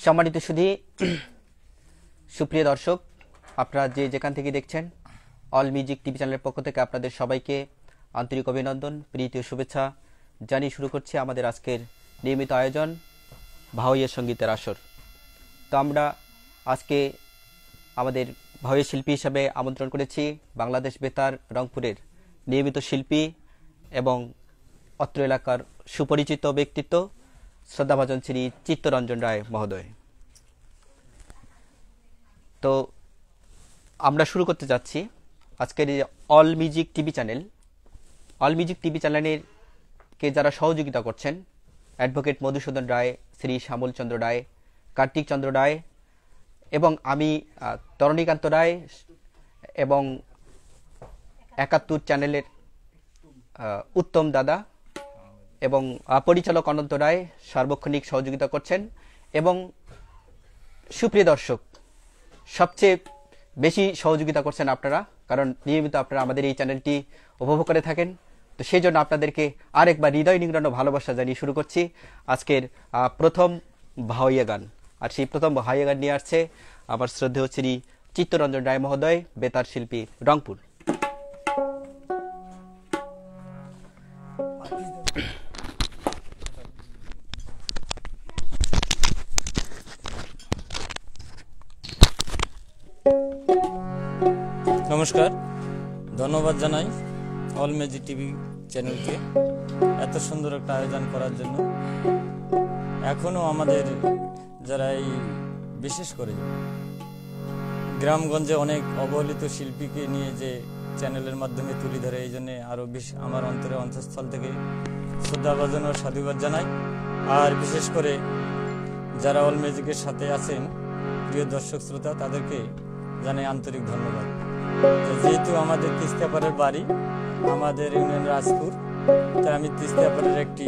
সম্মানিত সুধী সুপ্রিয় দর্শক, আপনারা যে যেখান থেকে দেখছেন অল মিউজিক টিভি চ্যানেলের পক্ষ থেকে আপনাদের সবাইকে আন্তরিক অভিনন্দন, প্রীতি ও শুভেচ্ছা জানিয়ে শুরু করছি আমাদের আজকের নিয়মিত আয়োজন ভাওয়াইয়া সঙ্গীতের আসর। তো আমরা আজকে আমাদের ভাওয়াইয়া শিল্পী হিসাবে আমন্ত্রণ করেছি বাংলাদেশ বেতার রংপুরের নিয়মিত শিল্পী এবং অত্র এলাকার সুপরিচিত ব্যক্তিত্ব শ্রদ্ধাভাজন শ্রী চিত্তরঞ্জন রায় মহোদয়। তো আমরা শুরু করতে যাচ্ছি আজকের all music TV channel. All music TV চ্যানেলের কে যারা সহযোগিতা করছেন, অ্যাডভোকেট মধুসূদন রায়, শ্রী শ্যামল চন্দ্র রায়, কার্তিক চন্দ্র রায় এবং আমি তরণীকান্ত রায় এবং ৭১ চ্যানেলের উত্তম দাদা এবং পরিচালক অনন্ত রায় সার্বক্ষণিক সহযোগিতা করছেন। এবং সুপ্রিয় দর্শক, সবচেয়ে বেশি সহযোগিতা করছেন আপনারা, কারণ নিয়মিত আপনারা আমাদের এই চ্যানেলটি উপভোগ করে থাকেন। তো সেই জন্য আপনাদেরকে আরেকবার হৃদয় নিংড়ানো ভালোবাসা জানিয়ে শুরু করছি আজকের প্রথম ভাওয়াইয়া গান। আর সেই প্রথম ভাওয়াইয়া গান নিয়ে আসছে আমার শ্রদ্ধেয় শ্রী চিত্তরঞ্জন রায় মহোদয়, বেতার শিল্পী, রংপুর। নমস্কার, ধন্যবাদ জানাই অল মিউজিক টিভি চ্যানেলকে এত সুন্দর একটা আয়োজন করার জন্য। এখনও আমাদের যারা এই বিশেষ করে গ্রামগঞ্জে অনেক অবহেলিত শিল্পীকে নিয়ে যে চ্যানেলের মাধ্যমে তুলে ধরে, এই জন্যে আরও আমার অন্তঃস্থল থেকে শ্রদ্ধাভাজন ও সাধুবাদ জানাই। আর বিশেষ করে যারা অল মিউজিকের সাথে আছেন, প্রিয় দর্শক শ্রোতা, তাদেরকে জানাই আন্তরিক ধন্যবাদ। যেহেতু আমাদের তিস্তাপাড়ের বাড়ি, আমাদের ইউনিয়ন রাজপুর, তাই আমি তিস্তাপাড়ের একটি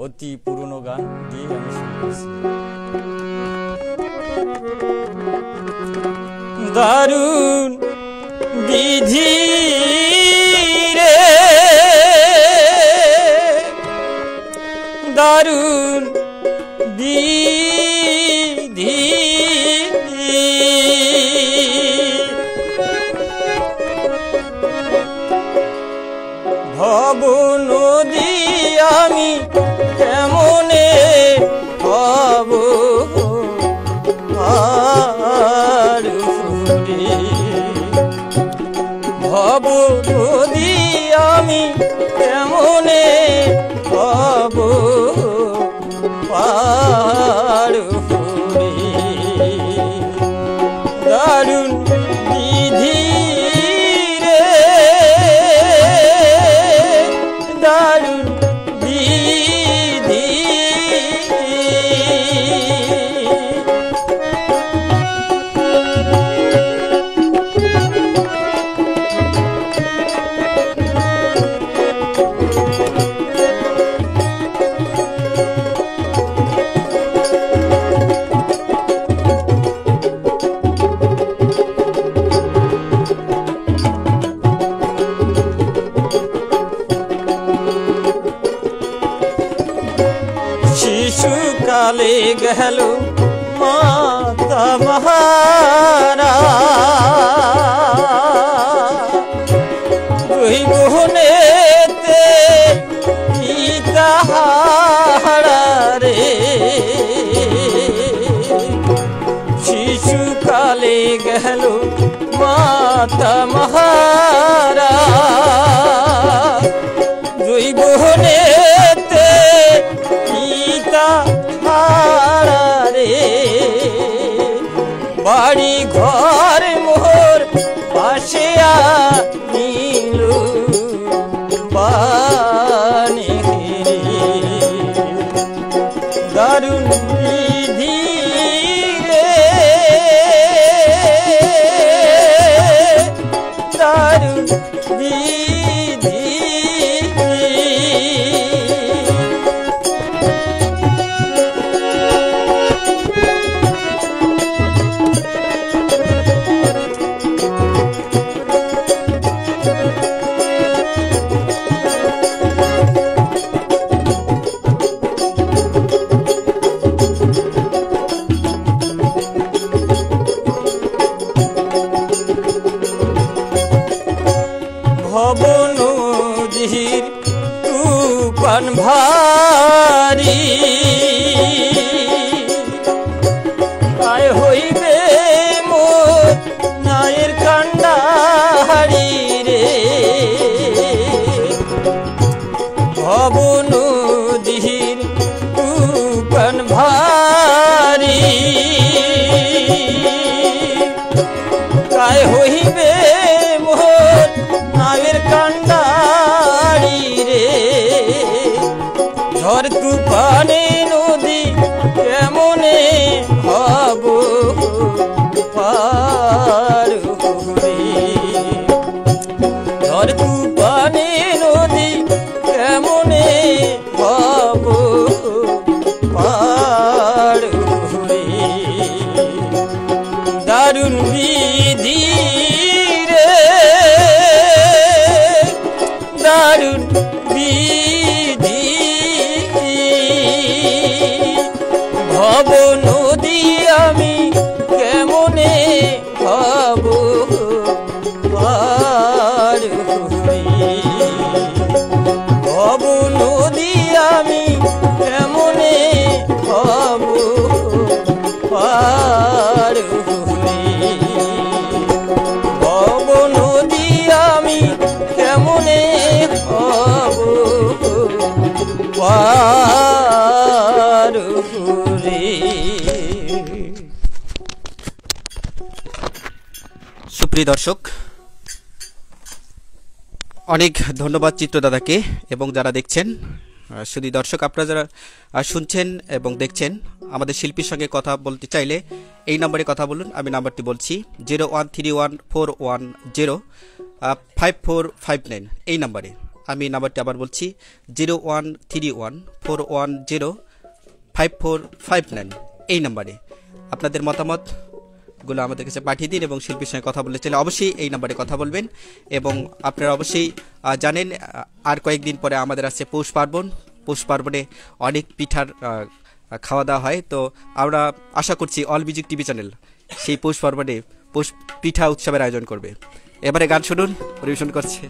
অতি পুরনো গান দিয়ে আমি শুরু করছি। দারুণ বিধি রে, দারুণ বিধি, ভব নদী আমি কেমনে হব ভব নদী আমি কেমনে হব দারুণ বিধি রে, দারুণ বিধি, শিশুকালে গেল মাতা মহারা, দুই বোনেতে পিতা হারা রে। শিশুকালে গেল মাতা মহারা, দুই বোনেতে পিতা হারা রে। বাড়ি ঘর মোর পাশে আনিল বানে রে, দারুণ বিধি রে, দারুণ বিধি। ভব নদী আমি কেমনে হব পার হই। ভব নদী আমি কেমনে হব পার হই। ভব নদী আমি কেমনে হব পার হই। সুপ্রিয় দর্শক, অনেক ধন্যবাদ চিত্রদাদাকে এবং যারা দেখছেন। শুধু দর্শক, আপনারা যারা শুনছেন এবং দেখছেন, আমাদের শিল্পীর সঙ্গে কথা বলতে চাইলে এই নম্বরে কথা বলুন। আমি নাম্বারটি বলছি 0131410459 এই নাম্বারে। আমি নাম্বারটি আবার বলছি 0131410459 এই নাম্বারে। আপনাদের মতামতগুলো আমাদের কাছে পাঠিয়ে দিন এবং শিল্পীর সঙ্গে কথা বলতে চাইলে অবশ্যই এই নাম্বারে কথা বলবেন। এবং আপনারা অবশ্যই জানেন আর কয়েকদিন পরে আমাদের আছে পৌষ পার্বণ। পৌষ পার্বণে অনেক পিঠার খাওয়া দাওয়া হয়। তো আমরা আশা করছি অল মিউজিক টিভি চ্যানেল সেই পৌষ পার্বণে পৌষ পিঠা উৎসবের আয়োজন করবে। এবারে গান শুনুন, পরিবেশন করছে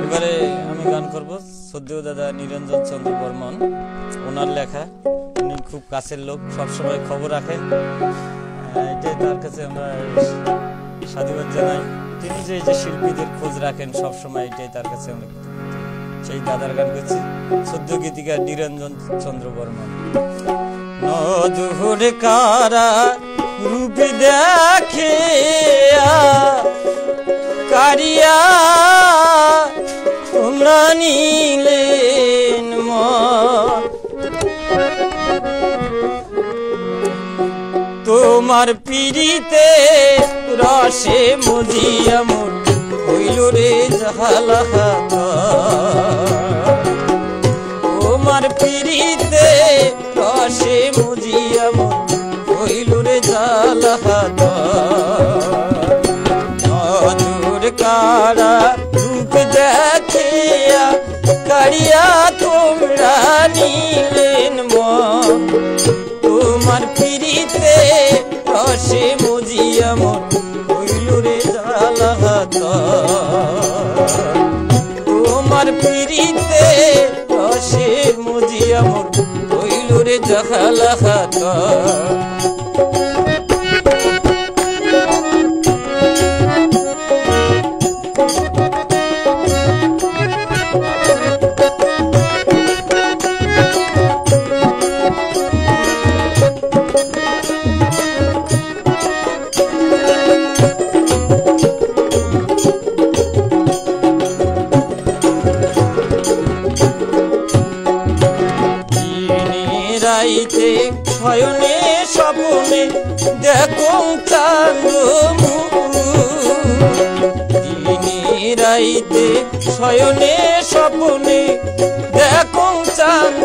এবারে আমি গান করব শ্রদ্ধেয় দাদা নিরঞ্জন চন্দ্র বর্মন, ওনার লেখা। উনি খুব কাছের লোক, সবসময় খবর রাখেন। এটাই তার কাছে আমরা সাধুবাদ জানাই। তিনি যে শিল্পীদের খোঁজ রাখেন সবসময়, এটাই তার কাছে আমরা সেই দাদার গান করছি। শ্রদ্ধেয় গীতিকার নিরঞ্জন চন্দ্র বর্মন। নদুর কারা রূপী দেখে কারিয়া তোমরা নিলেন মন, তোমার পিড়িতে রসে মজিয়া মন হইল রে জাহালাহাত। তোমার পিড়িতে রসে মজিয়া মন হইল রে জাহালাহাত। নদুর কারা রূপ দেখিয়া কারিয়া তোমরা নিলেন মন, তোমার পিড়িতে রসে মজিয়া মন হইল রে জালাহাত। তোমার পিড়িতে রসে মজিয়া মন হইল রে জালাহাত। রাইতে শয়নে স্বপ্নে দেখো চাঁদ মুখ, দিনে রাইতে শয়নে স্বপ্নে দেখো চাঁদ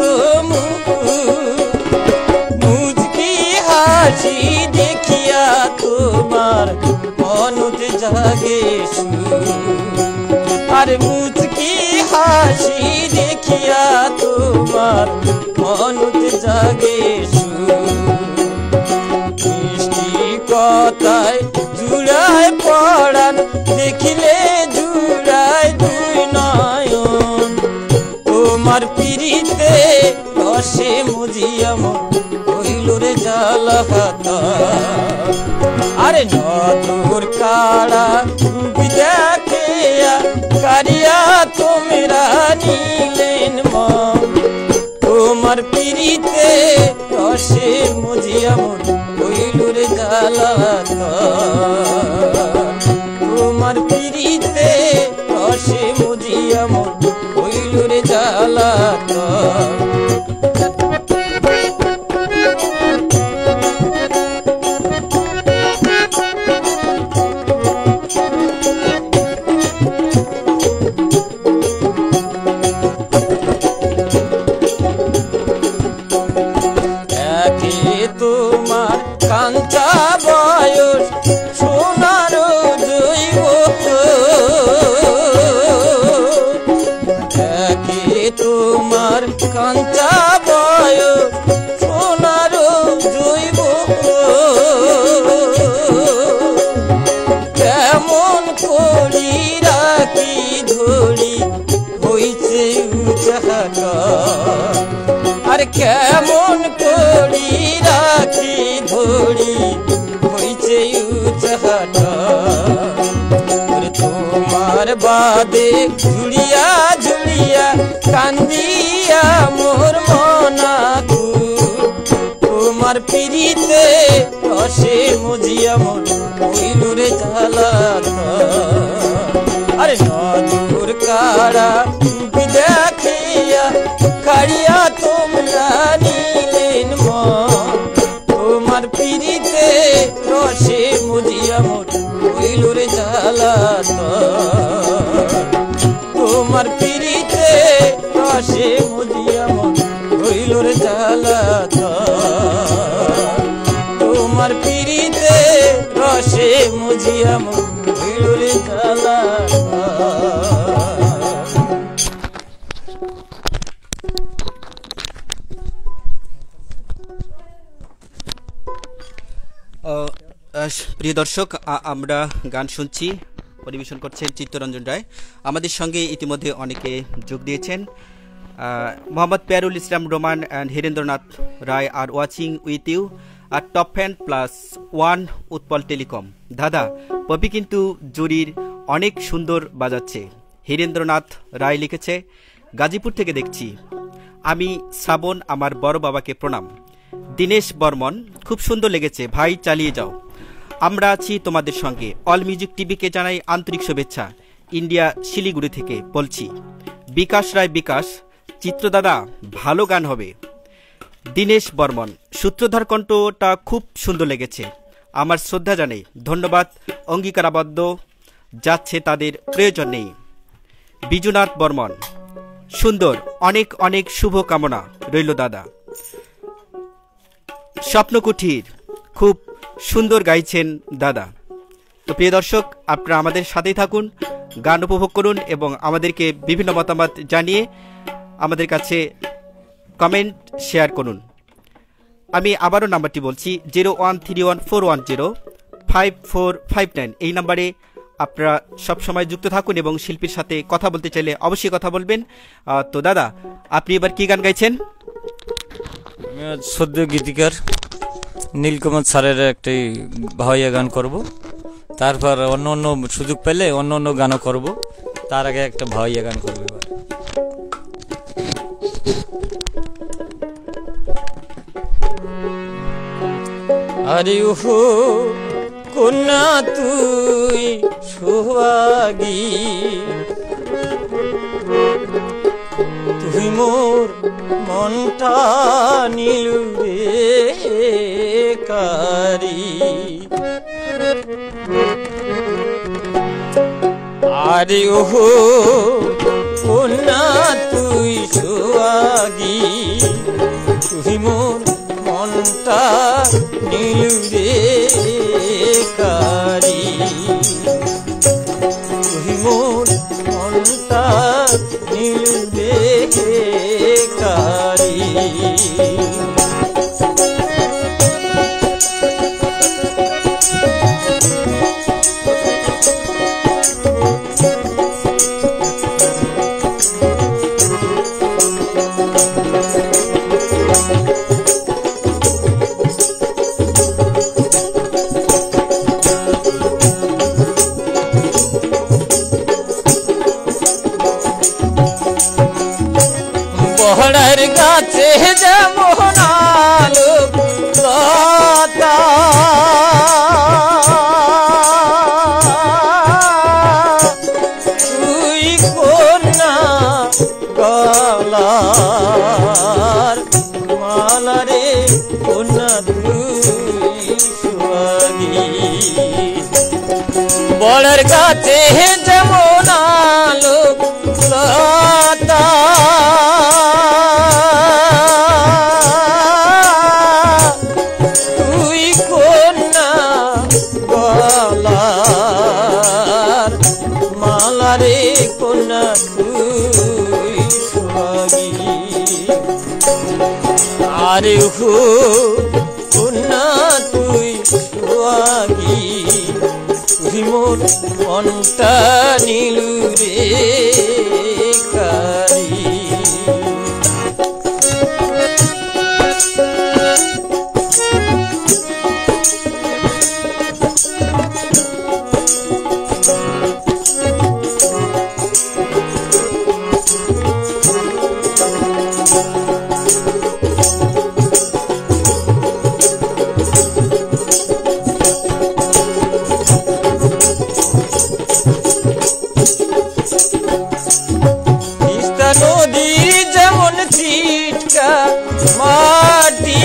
মুখ। মুচকি হাসি দেখিয়া তোমার মনতে জাগে সুর, আর মুচকি হাসি দেখিয়া তোমার মনতে জাগে সুর। মিষ্টি কথায় জুড়ায় পড়ান দেখিলে জুড়ায় দুই নয়ন, তোমার পিড়িতে রসে মজিয়া মন হইল রে জালাহাত। আরে নদুর কারা রূপ দেখিয়া কারিয়া তোমরা নিলেন মন, তোমার পিড়িতে রসে মজিয়া মন হইল রে জালাহাত। তোমার পিড়িতে রসে মজিয়া মন হইল রে জালাহাত। কেমন করি রাখি ধরি হইছে উচাহাটা তোমার বাদে ঝুড়িয়া ঝুড়িয়া কান্দিয়া মোর মনাকু তোমার পিড়িতে রসে মজিয়া মোর হইলুরে জ্বালাতা আরে নদুর কাড়া দেখিয়া কাড়িয়া তোমরা নিলেন মন তোমার পিড়িতে রসে মজিয়া মোর হইলুরে জ্বালাতা তোমার পিড়িতে রসে মজিয়া মোর হইলুরে জ্বালাতা তোমার পিড়িতে রসে মজিয়া মোর হইলুরে জ্বালাতা। প্রিয় দর্শক, আমরা গান শুনছি, পরিবেশন করছেন চিত্তরঞ্জন রায়। আমাদের সঙ্গে ইতিমধ্যে অনেকে যোগ দিয়েছেন। Mohammad Peyarul Islam Roman and Hirendranath Roy are watching with you are top fan +1 Utpal telecom. দাদা, পপি কিন্তু জুরির অনেক সুন্দর বাজাচ্ছে। হীরেন্দ্রনাথ রায় লিখেছে, গাজীপুর থেকে দেখছি। আমি শ্রাবণ, আমার বড় বাবাকে প্রণাম। দীনেশ বর্মন, খুব সুন্দর লেগেছে ভাই, চালিয়ে যাও। আমরা আছি তোমাদের সঙ্গে। অল মিউজিক টিভিকে জানাই আন্তরিক শুভেচ্ছা। ইন্ডিয়া শিলিগুড়ি থেকে বলছি। বিকাশ রায়, বিকাশ, চিত্রদাদা ভালো গান হবে। দীনেশ বর্মন, সূত্রধার কণ্ঠটা খুব সুন্দর লেগেছে, আমার শ্রদ্ধা জানাই, ধন্যবাদ। অঙ্গীকারাবদ্ধ যাচ্ছে, তাদের প্রয়োজন নেই। বিজুনাথ বর্মন, সুন্দর, অনেক অনেক শুভ কামনা রইল দাদা। স্বপ্নকুঠির, খুব সুন্দর গাইছেন দাদা। তো প্রিয় দর্শক, আপনারা আমাদের সাথেই থাকুন, গান উপভোগ করুন এবং আমাদেরকে বিভিন্ন মতামত জানিয়ে আমাদের কাছে কমেন্ট শেয়ার করুন। আমি আবারও নাম্বারটি বলছি, 01314105459। এই নাম্বারে আপনারা সবসময় যুক্ত থাকুন এবং শিল্পীর সাথে কথা বলতে চাইলে অবশ্যই কথা বলবেন। তো দাদা, আপনি এবার কি গান গাইছেন? আমি সদ্য গীতিকার নীলকমল স্যারের একটি ভাওয়াইয়া গান করব, তারপর অন্য অন্য সুযোগ পেলে অন্য অন্য গানও করব, তার আগে একটা ভাওয়াইয়া গান করবো এবার। আরে ওহো কন্যা তুই সোহাগী, তুই মোর মনটা নীলু রে কারি। আরে ওহো কন্যা তুই সোহাগী, তুই মোর মনটা নীলু রে কারি, তুই মোর মনটা নীলু রে কারি। বহড়ার গাছে যেমন আলো লতা, তুই কন্যা গলার মালারে, কন্যা তুই সোহাগী। বড়ার গাছে যেমন আলো লতা, তুই কন্যা গলার মালারে, কন্যা তুই সোহাগী। আরে হো কন্যা তুই সোহাগী, তুই মোর মনটা নীলু রে কারি। খাটি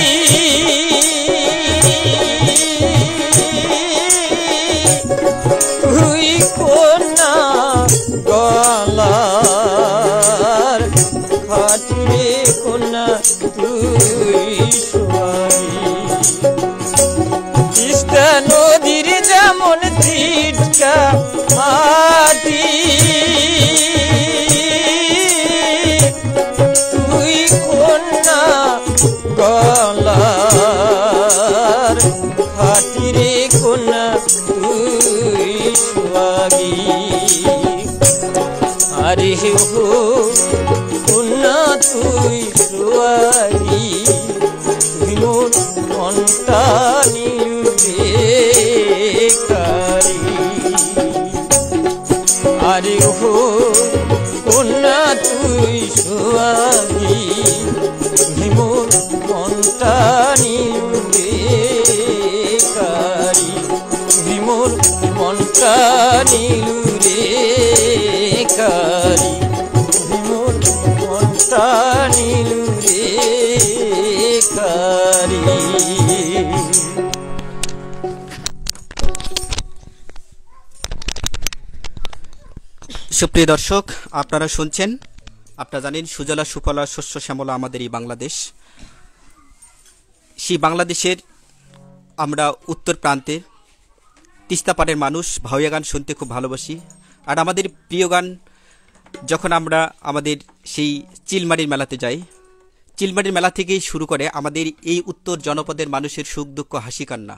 তুই কন্যা গলার খাটি রে কন্যা তুই সোয়ারি তিস্তা নদীর যেমন চিটকা মাটি তুই কন্যা গলার খাটি রে কন্যা তুই সোয়াগী আরে হো কন্যা তুই সোয়াগী তুই মোর মনটা নিলুরে কারি আরে হো কন্যা তুই সোয়াগী তুই মোর মনটা নিলুরে কারি তুই মোর মনটা নিলুরে কারি তুই মোর মনটা নিলুরে কারি সুপ্রিয় দর্শক, আপনারা শুনছেন, আপনারা জানেন সুজলা সুফলা শস্য শ্যামলা আমাদের এই বাংলাদেশ। সেই বাংলাদেশের আমরা উত্তর প্রান্তে তিস্তা পাড়ের মানুষ ভাওয়াইয়া গান শুনতে খুব ভালোবাসি। আর আমাদের প্রিয় গান যখন আমরা আমাদের সেই চিলমারির মেলাতে যাই, চিলমারির মেলা থেকেই শুরু করে আমাদের এই উত্তর জনপদের মানুষের সুখ দুঃখ হাসি কান্না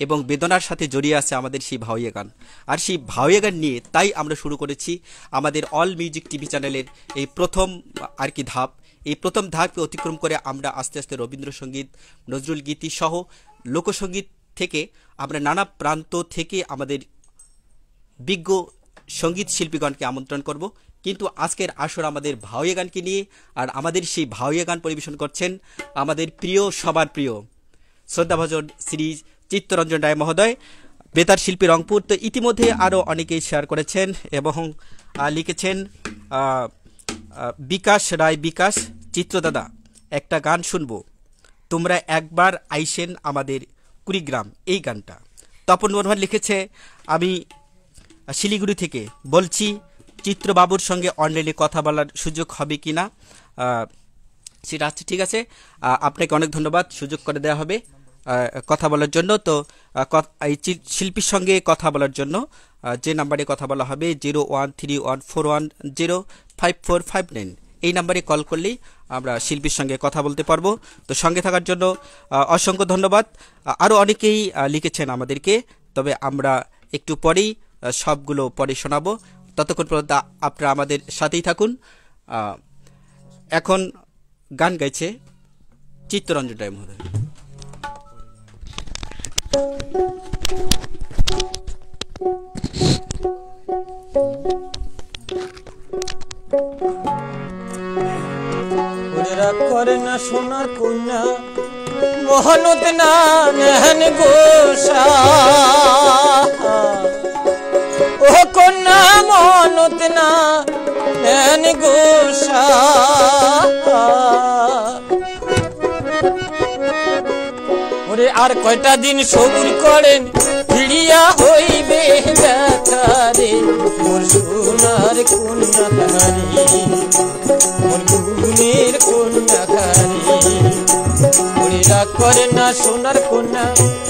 এবং বেদনার সাথে জড়িয়ে আছে আমাদের সেই ভাওয়াইয়া গান। আর সেই ভাওয়াইয়া গান নিয়ে তাই আমরা শুরু করেছি আমাদের অল মিউজিক টিভি চ্যানেলের এই প্রথম ধাপ। এই প্রথম ধাপকে অতিক্রম করে আমরা আস্তে আস্তে রবীন্দ্রসঙ্গীত, নজরুল গীতি সহ লোকসঙ্গীত থেকে আমরা নানা প্রান্ত থেকে আমাদের বিজ্ঞ সঙ্গীত শিল্পীগণকে আমন্ত্রণ করব। কিন্তু আজকের আসর আমাদের ভাওয়াইয়া গানকে নিয়ে। আর আমাদের সেই ভাওয়াইয়া গান পরিবেশন করছেন আমাদের প্রিয়, সবার প্রিয় শ্রদ্ধাভাজন শ্রী চিত্তরঞ্জন রায় মহোদয়, বেতার শিল্পী রংপুর। তো ইতিমধ্যে আরও অনেকেই শেয়ার করেছেন এবং লিখেছেন বিকাশ রায়, বিকাশ চিত্রদাদা একটা গান শুনবো, তোমরা একবার আইসেন আমাদের কুড়িগ্রাম, এই গানটা। তপন বর্মন লিখেছে আমি শিলিগুড়ি থেকে বলছি, চিত্রবাবুর সঙ্গে অনলাইনে কথা বলার সুযোগ হবে কি না? সেটা আচ্ছা, ঠিক আছে, আপনাকে অনেক ধন্যবাদ, সুযোগ করে দেওয়া হবে কথা বলার জন্য। তো এই শিল্পীর সঙ্গে কথা বলার জন্য যে নাম্বারে কথা বলা হবে 0131410545 এই নাম্বারে কল করলেই আমরা শিল্পীর সঙ্গে কথা বলতে পারবো। তো সঙ্গে থাকার জন্য অসংখ্য ধন্যবাদ। আরও অনেকেই লিখেছেন আমাদেরকে, তবে আমরা একটু পরেই সবগুলো পরে শোনাবো। ততক্ষণ পর্যন্ত আপনারা আমাদের সাথেই থাকুন। এখন গান গাইছে চিত্তরঞ্জন রায় মহোদয়। করে না সোনার কন্যা মহানত না নেন গোসা, ও কন্যা মহানত না নেন গোসা, ওরে আর কয়টা দিন সবুর করেন ফিরিয়া হইবে ব্যথারে মোর সোনার কন্যা তাহারি, মোর গুণের কন্যা তাহারি। ওরে রাগ করে না সোনার কন্যা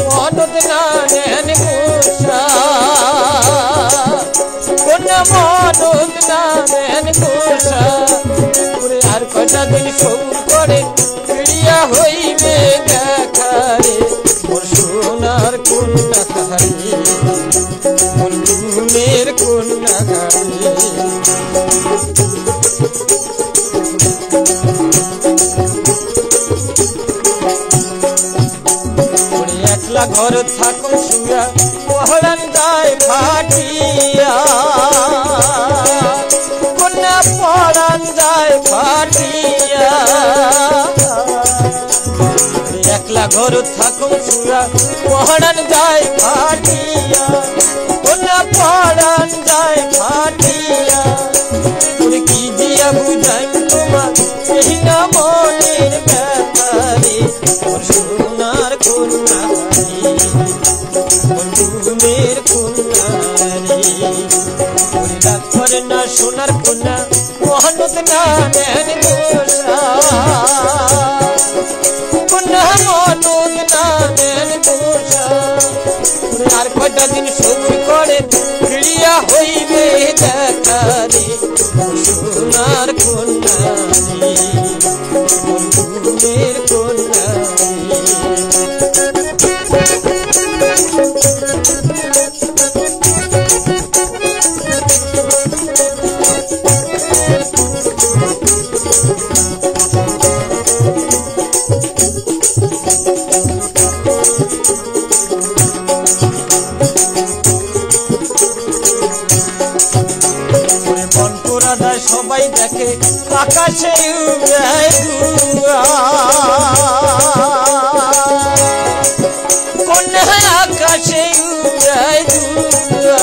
মনত না নেন গোসা, কন্যা মনত না নেন গোসা, ওরে আর কয়টা দিন সবুর করেন ফিরিয়া হইবে ব্যথারে মোর সোনার কন্যা তাহারি, মোর গুণের কন্যা তাহারি। একলা ঘর থাকুন শুয়া পহরান যায় ফাটিয়া, কন্যা পহরান যায় ফাটিয়া, একলা ঘর থাকুন শুয়া পহরান যায় ফাটিয়া, কন্যা পহরান যায় ফাটিয়া। কি দিয়া বুঝাই তোমার এই না মনের ব্যথারে সোনার কন্যা মহানত নামের দোষা কন্যা মহানত নামের দোষা আর কয়টা দিন সবুর করেন ফিরিয়া হইবে দেখা রে সোনার কন্যা বন্ধুদের কন্যা সবাই দেখে আকাশে উড়ায় ধুয়া কন্যা আকাশে উড়ায় ধুয়া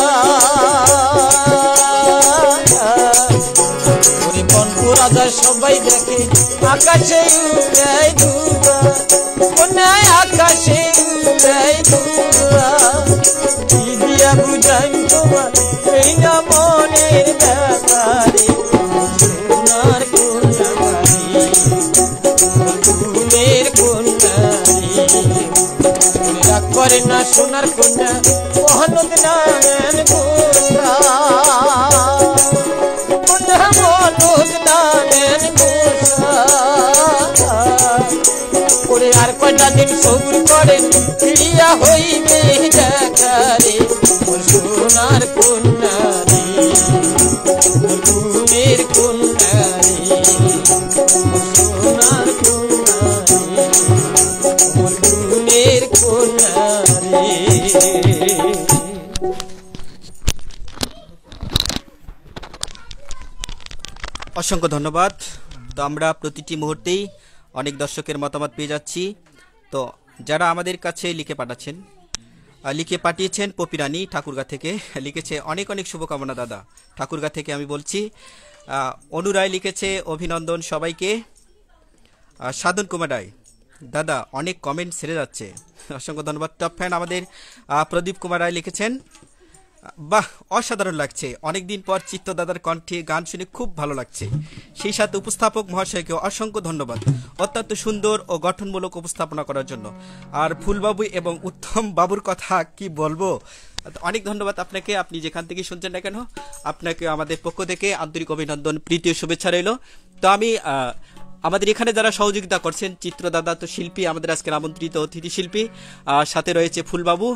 বনপুর রাজা সবাই দেখে আকাশে উড়ায় ধুয়া কন্যা আকাশে উড়ায় ধুয়া কি দিয়া বুঝাই তোমার এই না মনের ব্যাপারে সোনার কন্যা ফুলের কন্যা রাগ করে না সোনার কন্যা মহানত নামের গোসা কন্যা মহানত নামের গোসা করে আর কয়টা দিন সবুর করেন ফিরিয়া হইবে দেখা রে সোনার কন্যা রে ফুলের কন্যা রে সোনার কন্যা রে ফুলের কন্যা রে। অসংখ্য ধন্যবাদ। তো আমরা প্রতিটি মুহূর্তেই অনেক দর্শকের মতামত পেয়ে যাচ্ছি। তো যারা আমাদের কাছে লিখে পাঠিয়েছেন পপিরানী ঠাকুরগা থেকে লিখেছে অনেক অনেক শুভকামনা দাদা। ঠাকুরগা থেকে আমি বলছি। অনুরায় লিখেছে অভিনন্দন সবাইকে। সাধন কুমার রায় দাদা অনেক কমেন্ট ছেড়ে যাচ্ছে, অসংখ্য ধন্যবাদ। টপ ফ্যান আমাদের প্রদীপ কুমার রায় লিখেছেন বাহ অসাধারণ লাগছে, অনেকদিন পর চিত্ত দাদার কণ্ঠে গান শুনে খুব ভালো লাগছে। সেই সাথে উপস্থাপক মহাশয়কে অসংখ্য ধন্যবাদ অত্যন্ত সুন্দর ও গঠনমূলক উপস্থাপনা করার জন্য। আর ফুলবাবু এবং উত্তম বাবুর কথা কি বলবো, অনেক ধন্যবাদ আপনাকে। আপনি যেখান থেকে শুনছেন না কেন আপনাকে আমাদের পক্ষ থেকে আন্তরিক অভিনন্দন, প্রীতি ও শুভেচ্ছা রইল। তো আমি আমাদের এখানে যারা সহযোগিতা করছেন চিত্রদাদা তো শিল্পী, আমাদের আজকের আমন্ত্রিত অতিথি শিল্পী, সাথে রয়েছে ফুলবাবু,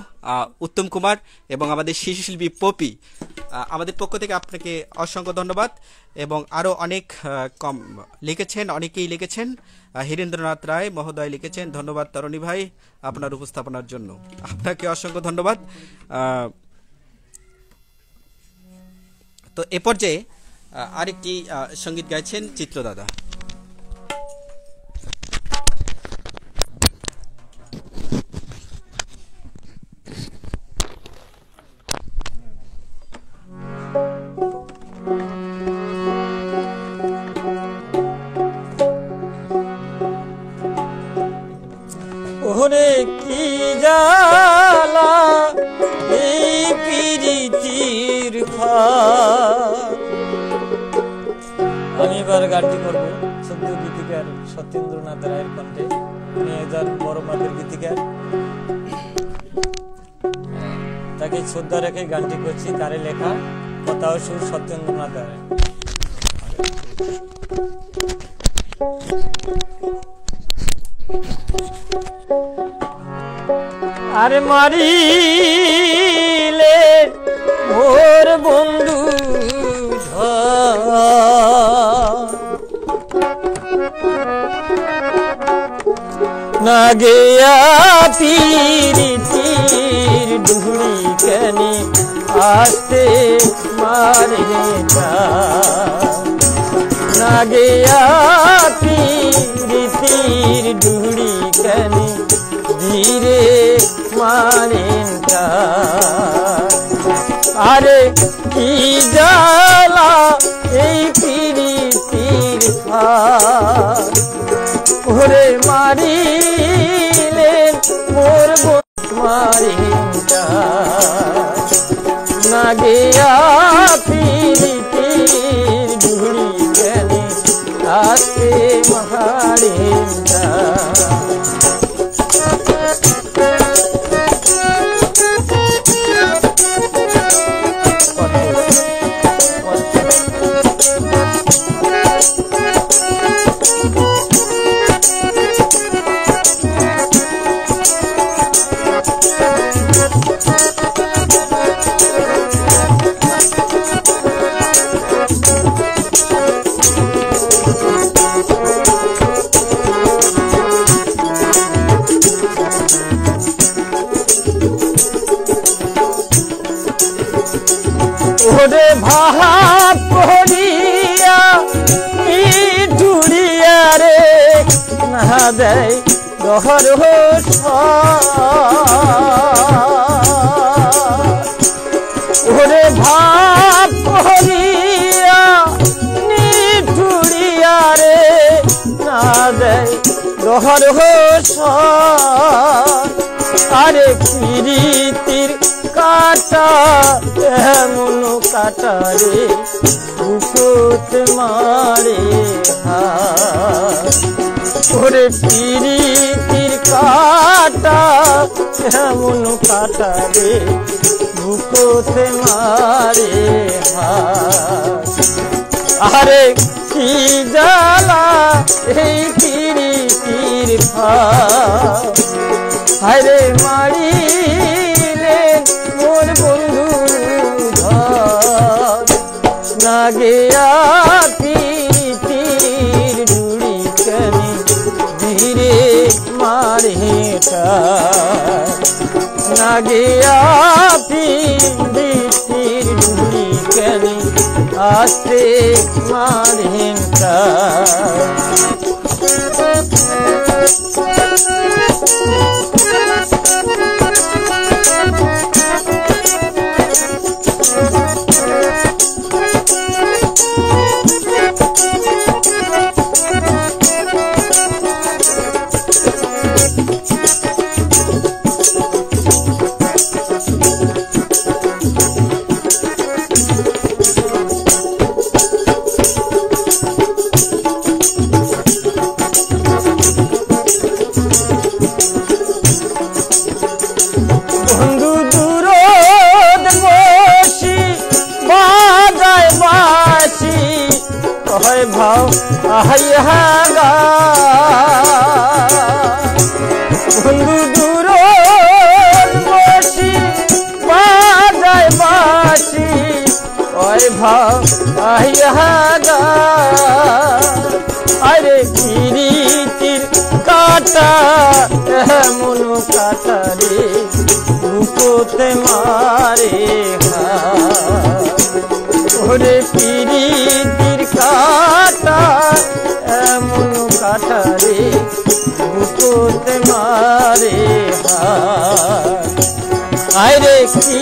উত্তম কুমার এবং আমাদের শিশু শিল্পী পপি। আমাদের পক্ষ থেকে আপনাকে অসংখ্য ধন্যবাদ। এবং আরও অনেক কম লিখেছেন, অনেকেই লিখেছেন। হীরেন্দ্রনাথ রায় মহোদয় লিখেছেন ধন্যবাদ তরণী ভাই আপনার উপস্থাপনার জন্য, আপনাকে অসংখ্য ধন্যবাদ। তো এ পর্যায়ে আরেকটি সঙ্গীত গাইছেন চিত্রদাদা। ওরে কি জ্বালা এই পিরিতির ফাঁদ। আমি এবার গানটি করবো সদ্য গীতিকার সত্যেন্দ্রনাথ রায়ের কণ্ঠে, উনি একজন বড় মাপের গীতিকার, তাকে শ্রদ্ধা রেখে গানটি করছি। তারে লেখা, কথা ও সুর সত্যেন্দ্রনাথ রায়। আরে মারিলে মোর বন্ধু না গেয়া পিরিতির ডুরি কেনে আসতে মারে না গেয়া পিরিতির ডুরি কেনে ধীরে মারেন। আরে কি জ্বালা এই পিরিতির ফাঁদ। ওরে মারিলেন মোর মারেন না গেয়া পিরিতির ভাব করিয়া মিঠুরিয়া রে না দেয় দহর ওরে ভাব করিয়া মিঠুরিয়া রে না দেয় দহর আরে প্রীতির কাটা এমন কাটা রে বুকুত মারে ওরে প্রীতির কাটা এমন কাটা রে বুকুত মারে আরে কি জ্বালা এই প্রীতির হায়রে মারিলে মোর বন্ধু না গেয়া প্রীতির ডুড়ি কেনে ধীরে মারে না গেয়া প্রীতির ডুড়ি কেনে আস্তে মারে ভাও আহাইয়া বন্ধু দূর বসি বাজায় বাসি ওই ভাও আহাইয়া আরে প্রীতির কাটা এমন কাটা রে বুকুতে মারে ওরে প্রীতির কাটা এমন কাটা রে বুকুতে মারে আরে কি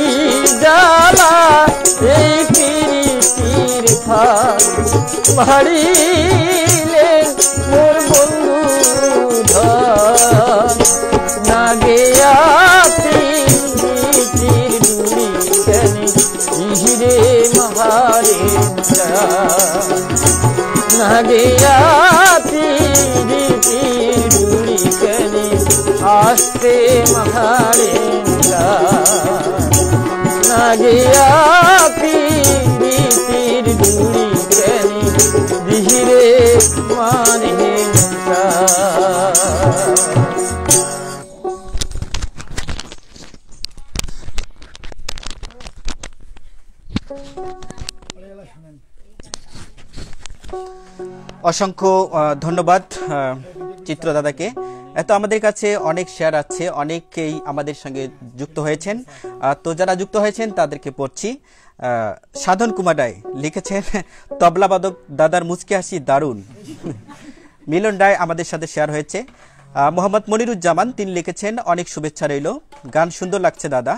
জ্বালা এই প্রীতির মারিলে মোর বন্ধু না গেয়া প্রীতির ডুরি কেনে হিরে মহারে না গেয়া প্রীতির ডুরি কেনে আস্তে মহারে না গেয়া প্রীতির ডুরি কেনে ধীরে মারে অসংখ্য ধন্যবাদ চিত্র দাদাকে। এত আমাদের কাছে অনেক শেয়ার আছে, অনেকেই আমাদের সঙ্গে যুক্ত হয়েছেন। তো যারা যুক্ত হয়েছেন তাদেরকে পড়ছি। সাধন কুমার রায় লিখেছেন, তবলাবাদক দাদার মুচকি হাসি দারুণ। মিলন রায় আমাদের সাথে শেয়ার হয়েছে। মোহাম্মদ মনিরুজ্জামান তিনি লিখেছেন, অনেক শুভেচ্ছা রইল, গান সুন্দর লাগছে দাদা।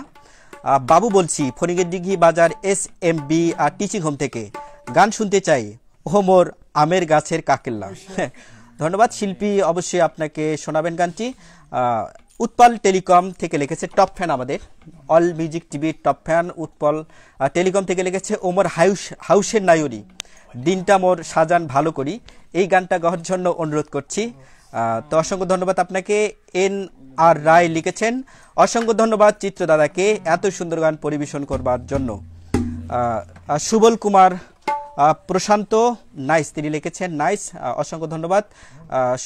বাবু বলছি ফণিগেরদিঘি বাজার SMB আর টিচিং হোম থেকে, গান শুনতে চাই, ও মোর আমের গাছের কাকেল্লা। ধন্যবাদ শিল্পী, অবশ্যই আপনাকে শোনাবেন গানটি। উৎপল টেলিকম থেকে লিখেছে, টপ ফ্যান আমাদের অল মিউজিক টিভির টপ ফ্যান উৎপল টেলিকম থেকে লিখেছে, ওমর হাউসের নায়রি, দিনটা মোর সাজান ভালো করি, এই গানটা গাওয়ার জন্য অনুরোধ করছি। তো অসংখ্য ধন্যবাদ আপনাকে। NR রায় লিখেছেন, অসংখ্য ধন্যবাদ চিত্র দাদাকে এত সুন্দর গান পরিবেশন করবার জন্য। সুবল কুমার প্রশান্ত নাইস তিনি লিখেছেন, নাইস, অসংখ্য ধন্যবাদ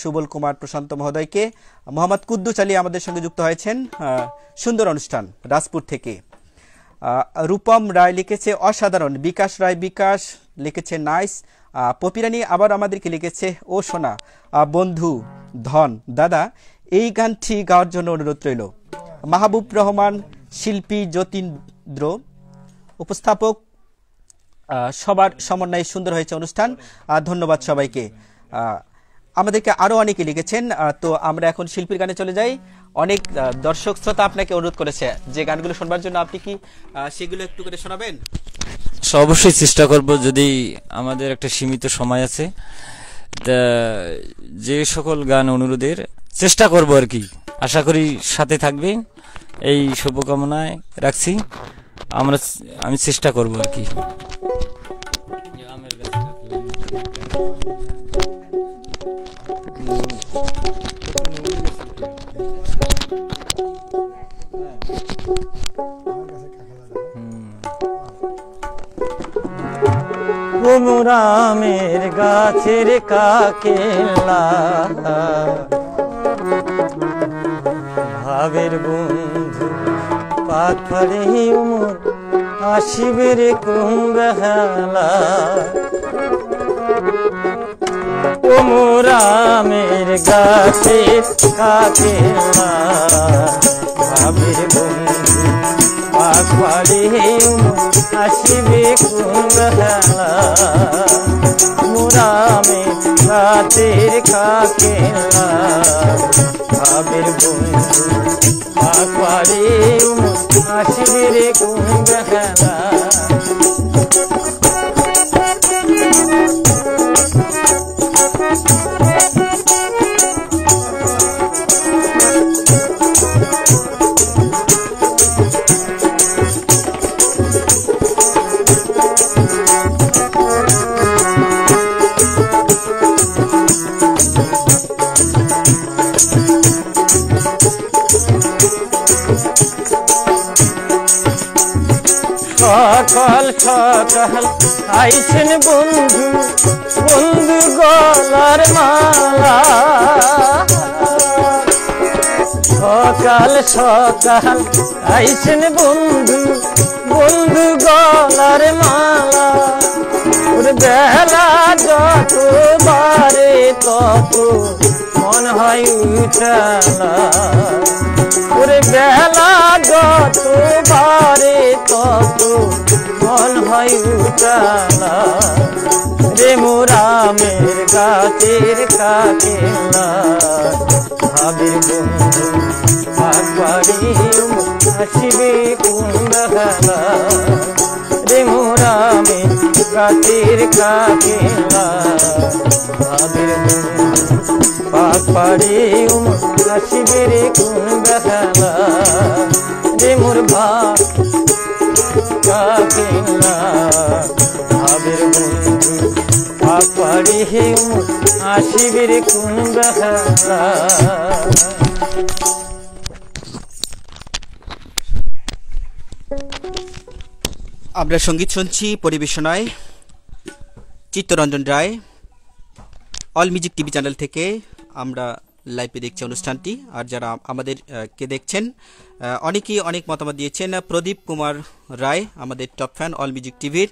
সুবল কুমার প্রশান্ত মহোদয়কে। মোহাম্মদ কুদ্দুস আলী আমাদের সঙ্গে যুক্ত হয়েছেন, সুন্দর অনুষ্ঠান রাজপুর থেকে। রূপম রায় লিখেছে, অসাধারণ। বিকাশ রায় বিকাশ লিখেছে, নাইস। পপিরানি আবার আমাদেরকে লিখেছে, ও সোনা বন্ধু ধন দাদা, এই গানটি গাওয়ার জন্য অনুরোধ রইল। মাহবুব রহমান শিল্পী, যতীন্দ্র উপস্থাপক সবার সমন্বয়ে সুন্দর হয়েছে অনুষ্ঠান। ধন্যবাদ সবাইকে। আমাদেরকে আরো অনেকে লিখেছেন। তো আমরা এখন শিল্পীর গানে চলে যাই। অনেক দর্শক শ্রোতা আপনাকে অনুরোধ করেছে যে গানগুলো শোনবার জন্য, আপনি কি সেগুলো একটু করে শোনাবেন? অবশ্যই চেষ্টা করব, যদি আমাদের একটা সীমিত সময় আছে। যে সকল গান অনুরোধের চেষ্টা করব আর কি, আশা করি সাথে থাকবে, এই শুভকামনায় রাখছি। আমি চেষ্টা করব আর কি। কুমরামের গাছের কাকেলা ভাবের বন্ধু পাথরে উমর আসিবে রে কুমবেলা। কুমরামের গাছের কাকেলা ভাবের বন্ধু পাথরে উমর আসিবে কুমবেলা। মুরামে রাতের কাকেলা ভাবের বন্ধু পাখি আসিবে রে কুমবেলা। সকাল সকাল আইছেন বন্ধু, বন্ধু গলার মালা। সকাল সকাল আইছেন বন্ধু, বন্ধু গলার মালা। বেলা যত বারে তত মন হয় উঠালা। ওরে বেলা যত বারে তত মন হয় উঠালা। রে মোরামের গাছের কাকেলা ভাবের বন্ধু একবারে আসিবে কুমবেলা। রে মোরামের গাছের কাকেলা ভাবের বন্ধু পাকপাড়ে আসিবে রে কুমবেলা। রে মোর ভাব কাকেলা ভাবের বন্ধু পাকপাড়ে আসিবে রে কুমবেলা। আমরা সঙ্গীত শুনছি, পরিবেশনায় চিত্তরঞ্জন রায়। অল মিউজিক টিভি চ্যানেল থেকে আমরা লাইভে দেখছি অনুষ্ঠানটি। আর যারা আমাদের কে দেখছেন অনেকেই অনেক মতামত দিয়েছেন। প্রদীপ কুমার রায় আমাদের টপ ফ্যান অল মিউজিক টিভির,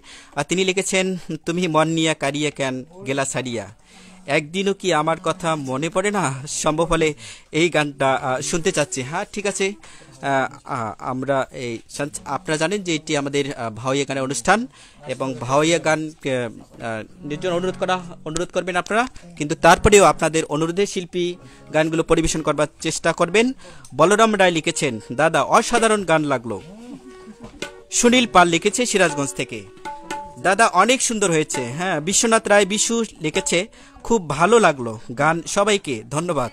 তিনি লিখেছেন, তুমি মন নিয়া কারিয়া কেন গেলা সারিয়া, একদিনও কি আমার কথা মনে পড়ে না? সম্ভব হলে এই গানটা শুনতে চাচ্ছি। হ্যাঁ, ঠিক আছে। আমরা এই আপনারা জানেন যে এটি আমাদের ভাওয়াইয়া গানের অনুষ্ঠান, এবং ভাওয়াইয়া গান নির্জন অনুরোধ করবেন আপনারা, কিন্তু তারপরেও আপনাদের অনুরোধে শিল্পী গানগুলো পরিবেশন করবার চেষ্টা করবেন। বলরাম রায় লিখেছেন, দাদা অসাধারণ গান লাগলো। সুনীল পাল লিখেছে সিরাজগঞ্জ থেকে, দাদা অনেক সুন্দর হয়েছে। হ্যাঁ, বিশ্বনাথ রায় বিশু লিখেছে, খুব ভালো লাগলো গান, সবাইকে ধন্যবাদ।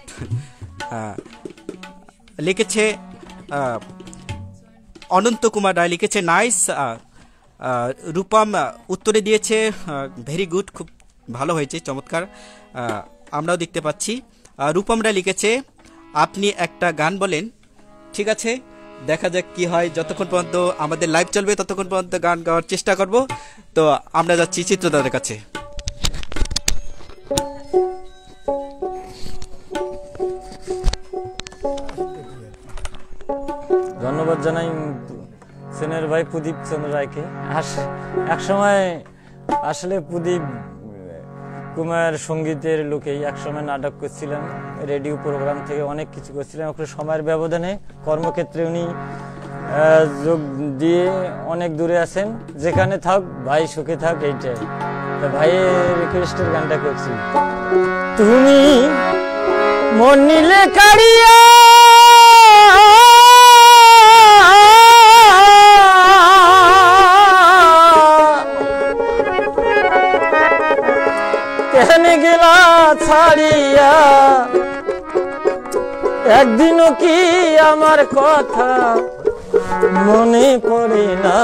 লিখেছে অনন্ত কুমার রায় লিখেছে, নাইস। রূপম উত্তরে দিয়েছে, ভেরি গুড, খুব ভালো হয়েছে, চমৎকার, আমরাও দেখতে পাচ্ছি। রূপম রায় লিখেছে, আপনি একটা গান বলেন। ঠিক আছে, দেখা যাক কি হয়। যতক্ষণ পর্যন্ত আমাদের লাইভ চলবে ততক্ষণ পর্যন্ত গান গাওয়ার চেষ্টা করব। তো আমরা যাচ্ছি চিত্রদাদের কাছে। ধন্যবাদ জানাই সেনের ভাই প্রদীপ চন্দ্র রায়কে। এক সময় আসলে প্রদীপ কুমার সঙ্গীতের লোকেই একসময় নাটক করছিলাম, রেডিও প্রোগ্রাম থেকে অনেক কিছু করছিলাম। সময়ের ব্যবধানে কর্মক্ষেত্রে উনি যোগ দিয়ে অনেক দূরে আছেন, যেখানে থাক ভাই সুখে থাক, এইটাই। তা ভাইয়ের রিকোয়েস্টের গানটা করছি। তুমি মন নিলে কাড়িয়া কেনে গেলা ছাড়িয়া, একদিনও কি আমার কথা মনে পড়ে না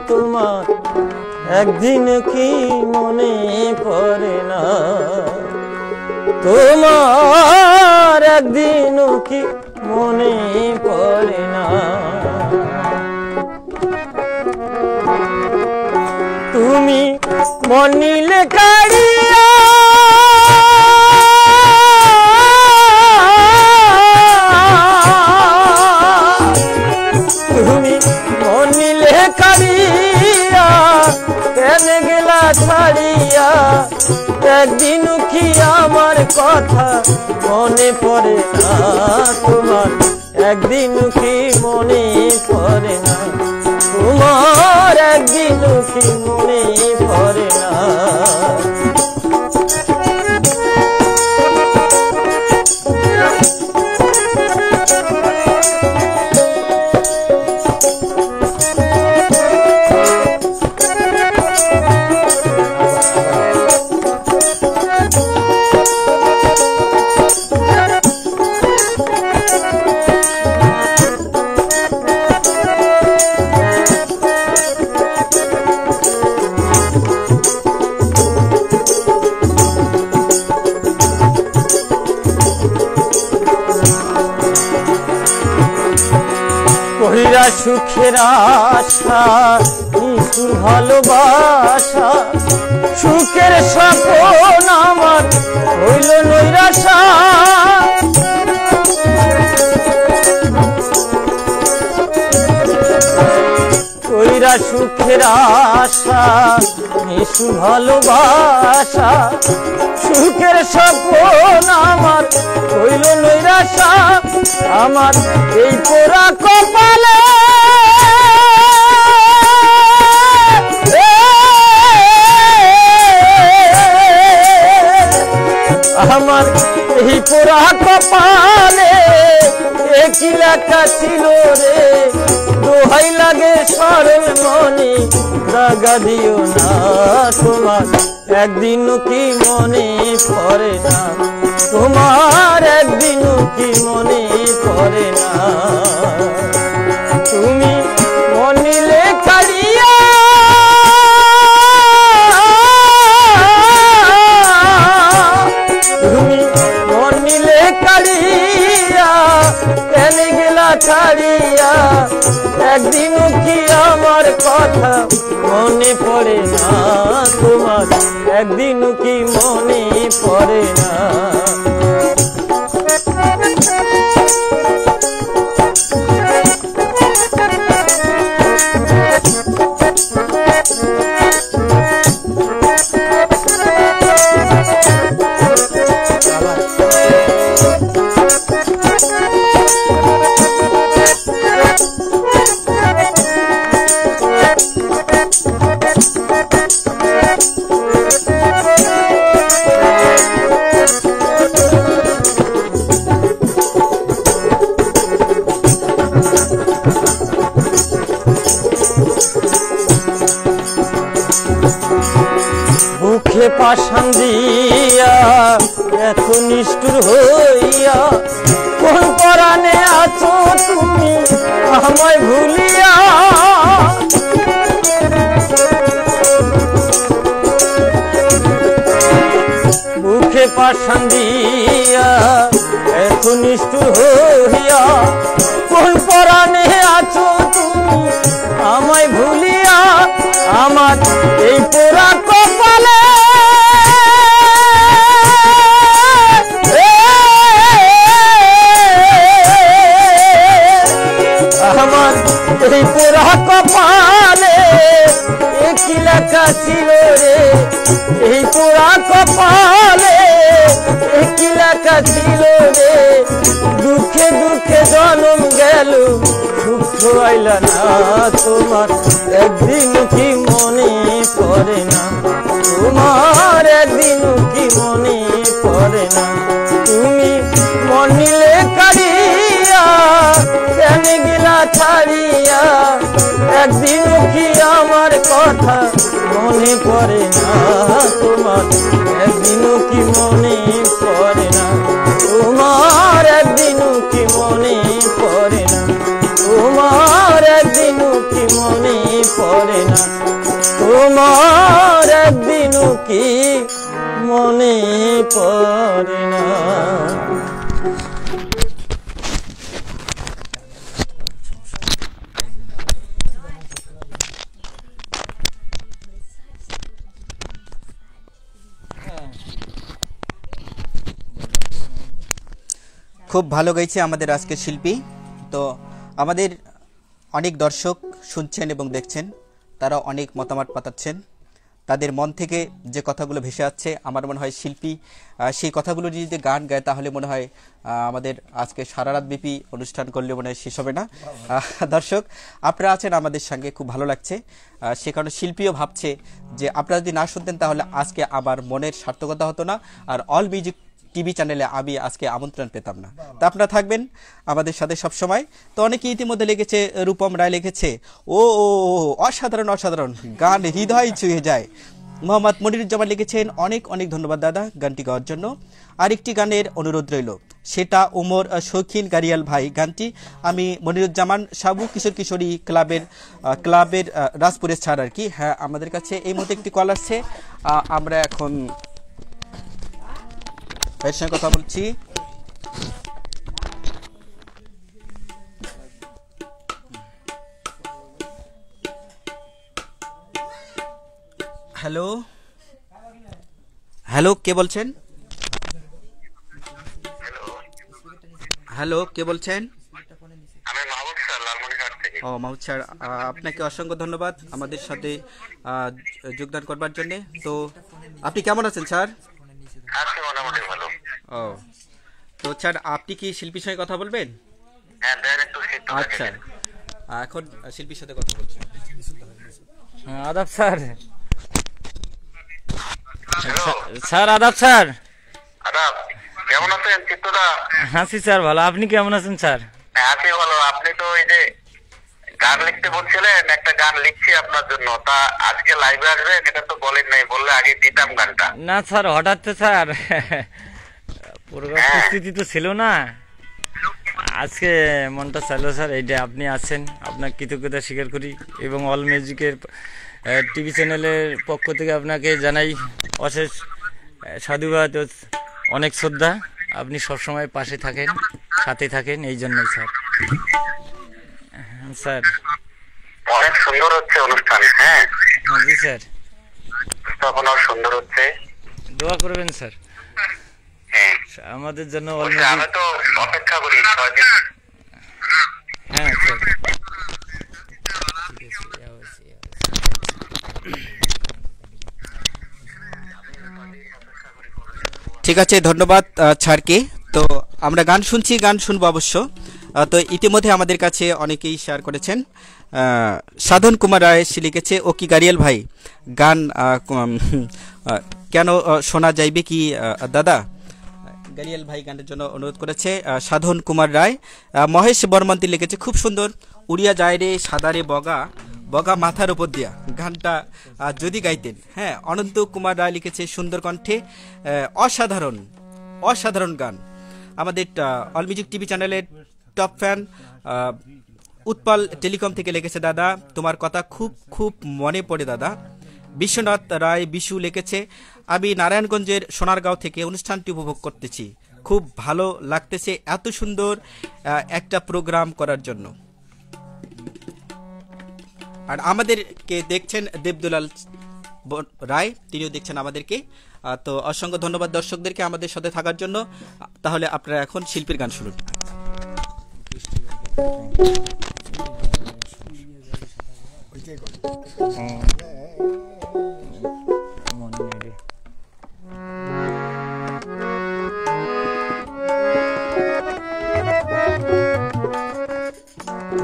তোমার, একদিন কি মনে পড়ে না তোমার, একদিনও কি মনে পড়ে না। তুমি মন নিলে কাড়িয়া তুমি মন নিলে কাড়িয়া কেনে গেলা ছাড়িয়া, একদিন কি আমার কথা মনে পড়ে না তোমার, একদিন কি মনে পড়ে না তোমার, একদিন কি মনে পড়ে না। কইরা সুখের আশা নিষ্ঠুর ভালোবাসা, সুখের স্বপ্ন আমার হইল নৈরাশা। কইরা সুখের আশা নিষ্ঠুর ভালোবাসা, সুখের স্বপ্ন আমার হইল নৈরাশা। আমার এই পোড়া কপালে আমার এই পোড়া কপালে একই লেখা ছিল রে, দোহাই লাগে সরল মনে দাগা দিও না তোমার, একদিন কি মনে পড়ে না তোমার, একদিন কি মনে পড়ে না। তুমি মন নিলে কাড়িয়া তুমি মন নিলে কাড়িয়া কেনে গেলা ছাড়িয়া, একদিন কি আমার কথা মনে পড়ে না তোমার, একদিন কি মনে পড়ে না। বুকে পাশান দিয়া এত নিষ্ঠুর হইয়া, কোন পরাণে আছো তুমি আমায় ভুলিয়া। বুকে পাশান দিয়া এত নিষ্ঠুর হইয়া, কোন পরাণে আছো তুমি আমায় ভুলিয়া। আমার এই পোড়া কপালে আমার এই পোড়া কপালে একই লেখা ছিল রে, এই পোড়া কপালে একই লেখা ছিল রে, দুঃখে দুঃখে জন্ম গেল সুখ বন্ধু আইলা না, তোমার একদিন কি মনে পড়ে না, তোমার একদিন কি মনে পড়ে না। তুমি মনিলে কারিয়া কেন গিলা ছাড়িয়া, একদিন কি আমার কথা মনে পড়ে না, তোমার একদিন কি মনে পড়ে না, তোমার একদিন কি মনে পড়ে না, তোমার একদিন কি মনে পড়ে না, তোমার একদিন কি মনে পড়ে না। খুব ভালো গাইছে আমাদের আজকের শিল্পী। তো আমাদের অনেক দর্শক শুনছেন এবং দেখছেন, তারা অনেক মতামত পাঠাচ্ছেন, তাদের মন থেকে যে কথাগুলো ভেসে আসছে, আমার মনে হয় শিল্পী সেই কথাগুলো যদি গান গায় তাহলে মনে হয় আমাদের আজকে সারা রাত ব্যাপী অনুষ্ঠান করলে মনে হয় শেষ হবে না। দর্শক আপনারা আছেন আমাদের সঙ্গে, খুব ভালো লাগছে। সে কারণে শিল্পীও ভাবছে যে আপনারা যদি না শুনতেন তাহলে আজকে আবার মনের সার্থকতা হতো না, আর অল মিউজিক টিভি চ্যানেলে আমি আজকে আমন্ত্রণ পেতাম না। তা আপনারা থাকবেন আমাদের সাথে সব সময়। তো অনেকে ইতিমধ্যে লিখেছে, রূপম রায় লিখেছে, ও ও অসাধারণ অসাধারণ গান, হৃদয় ছুঁয়ে যায়। মোহাম্মদ মনিরুজ্জামান লিখেছেন, অনেক অনেক ধন্যবাদ দাদা গানটি গাওয়ার জন্য। আরেকটি গানের অনুরোধ রইল, সেটা ওমর শৌখিন গারিয়াল ভাই। গানটি আমি মনিরুজ্জামান সাবু কিশোর কিশোরী ক্লাবের রাজপুরের ছাড় আর কি। হ্যাঁ, আমাদের কাছে এই মুহূর্তে একটি কল আসছে, আমরা এখন ভাইয়ের সঙ্গে কথা বলছি। হ্যালো হ্যালো, কে বলছেন? হ্যালো, কে বলছেন? আমি মাহবুব স্যার, লালমনিরহাট থেকে। ও মাহবুব স্যার, আপনাকে অসংখ্য ধন্যবাদ আমাদের সাথে যোগদান করবার জন্য। তো আপনি কেমন আছেন স্যার? আজকে মোটামুটি ভালো। ও, তো স্যার আপনি কি শিল্পীর সঙ্গে কথা বলবেন? হ্যাঁ, দেন একটু শীত তো আচ্ছা, লাগে। এখন শিল্পীর সাথে কথা বলছি। আদাব স্যার। হ্যালো, স্যার আদাব স্যার। আদাব, কেমন আছেন চিত্তদা? হাসি স্যার, ভালো। আপনি কেমন আছেন স্যার? হ্যাঁ, আছি ভালো। আপনি তো ওই যে গান লিখতে বলছিলেন, একটা গান লিখছি আপনার জন্য। তা আজকে লাইভে আসবেন, এটা তো বলেন নাই, বললে আগে দিতাম গানটা। না স্যার, হঠাৎ তো স্যার পুরো প্রস্তুতি তো ছিল না, আজকে মনটা চাইলো স্যার। এইটা আপনি আছেন, আপনার কৃতজ্ঞতা স্বীকার করি, এবং অল মিউজিকের টিভি চ্যানেলের পক্ষ থেকে আপনাকে জানাই অশেষ সাধুবাদ ও অনেক শ্রদ্ধা। আপনি সবসময় পাশে থাকেন, সাথে থাকেন, এই জন্যই স্যার। স্যার অনেক সুন্দর হচ্ছে অনুষ্ঠান। হ্যাঁ হ্যাঁ জি স্যার, উপস্থাপনাও সুন্দর হচ্ছে। দোয়া করবেন স্যার হ্যাঁ, আমাদের জন্য অল বলছি, আমি মিউজিক। তো অপেক্ষা করি 6 দিন। হ্যাঁ স্যার, ঠিক আছে, ধন্যবাদ স্যারকে। তো আমরা গান শুনছি, গান শুনবো অবশ্য। তো ইতিমধ্যে আমাদের কাছে অনেকেই শেয়ার করেছেন। সাধন কুমার রায় লিখেছে, ও কি গারিয়াল ভাই গান কেন শোনা যাইবে কি দাদা? গারিয়াল ভাই গানের জন্য অনুরোধ করেছে সাধন কুমার রায়। মহেশ বর্মন্তী লিখেছে, খুব সুন্দর, উড়িয়া যায় রে সাদারে বগা, বগা মাথার উপর দিয়া, গানটা যদি গাইতেন। হ্যাঁ, অনন্ত কুমার রায় লিখেছে, সুন্দর কণ্ঠে, অসাধারণ অসাধারণ গান। আমাদের অল মিউজিক টিভি চ্যানেলের টপ ফ্যান উৎপল টেলিকম থেকে লিখেছে, দাদা তোমার কথা খুব খুব মনে পড়ে দাদা। বিশ্বনাথ রায় বিশু লিখেছে, আমি নারায়ণগঞ্জের সোনারগাঁও থেকে অনুষ্ঠানটি উপভোগ করতেছি, খুব ভালো লাগতেছে এত সুন্দর একটা প্রোগ্রাম করার জন্য। আর আমাদেরকে দেখছেন দেবদুলাল রায়, তিনিও দেখছেন আমাদেরকে। তো অসংখ্য ধন্যবাদ দর্শকদেরকে আমাদের সাথে থাকার জন্য। তাহলে আপনারা এখন শিল্পীর গান শুনুন।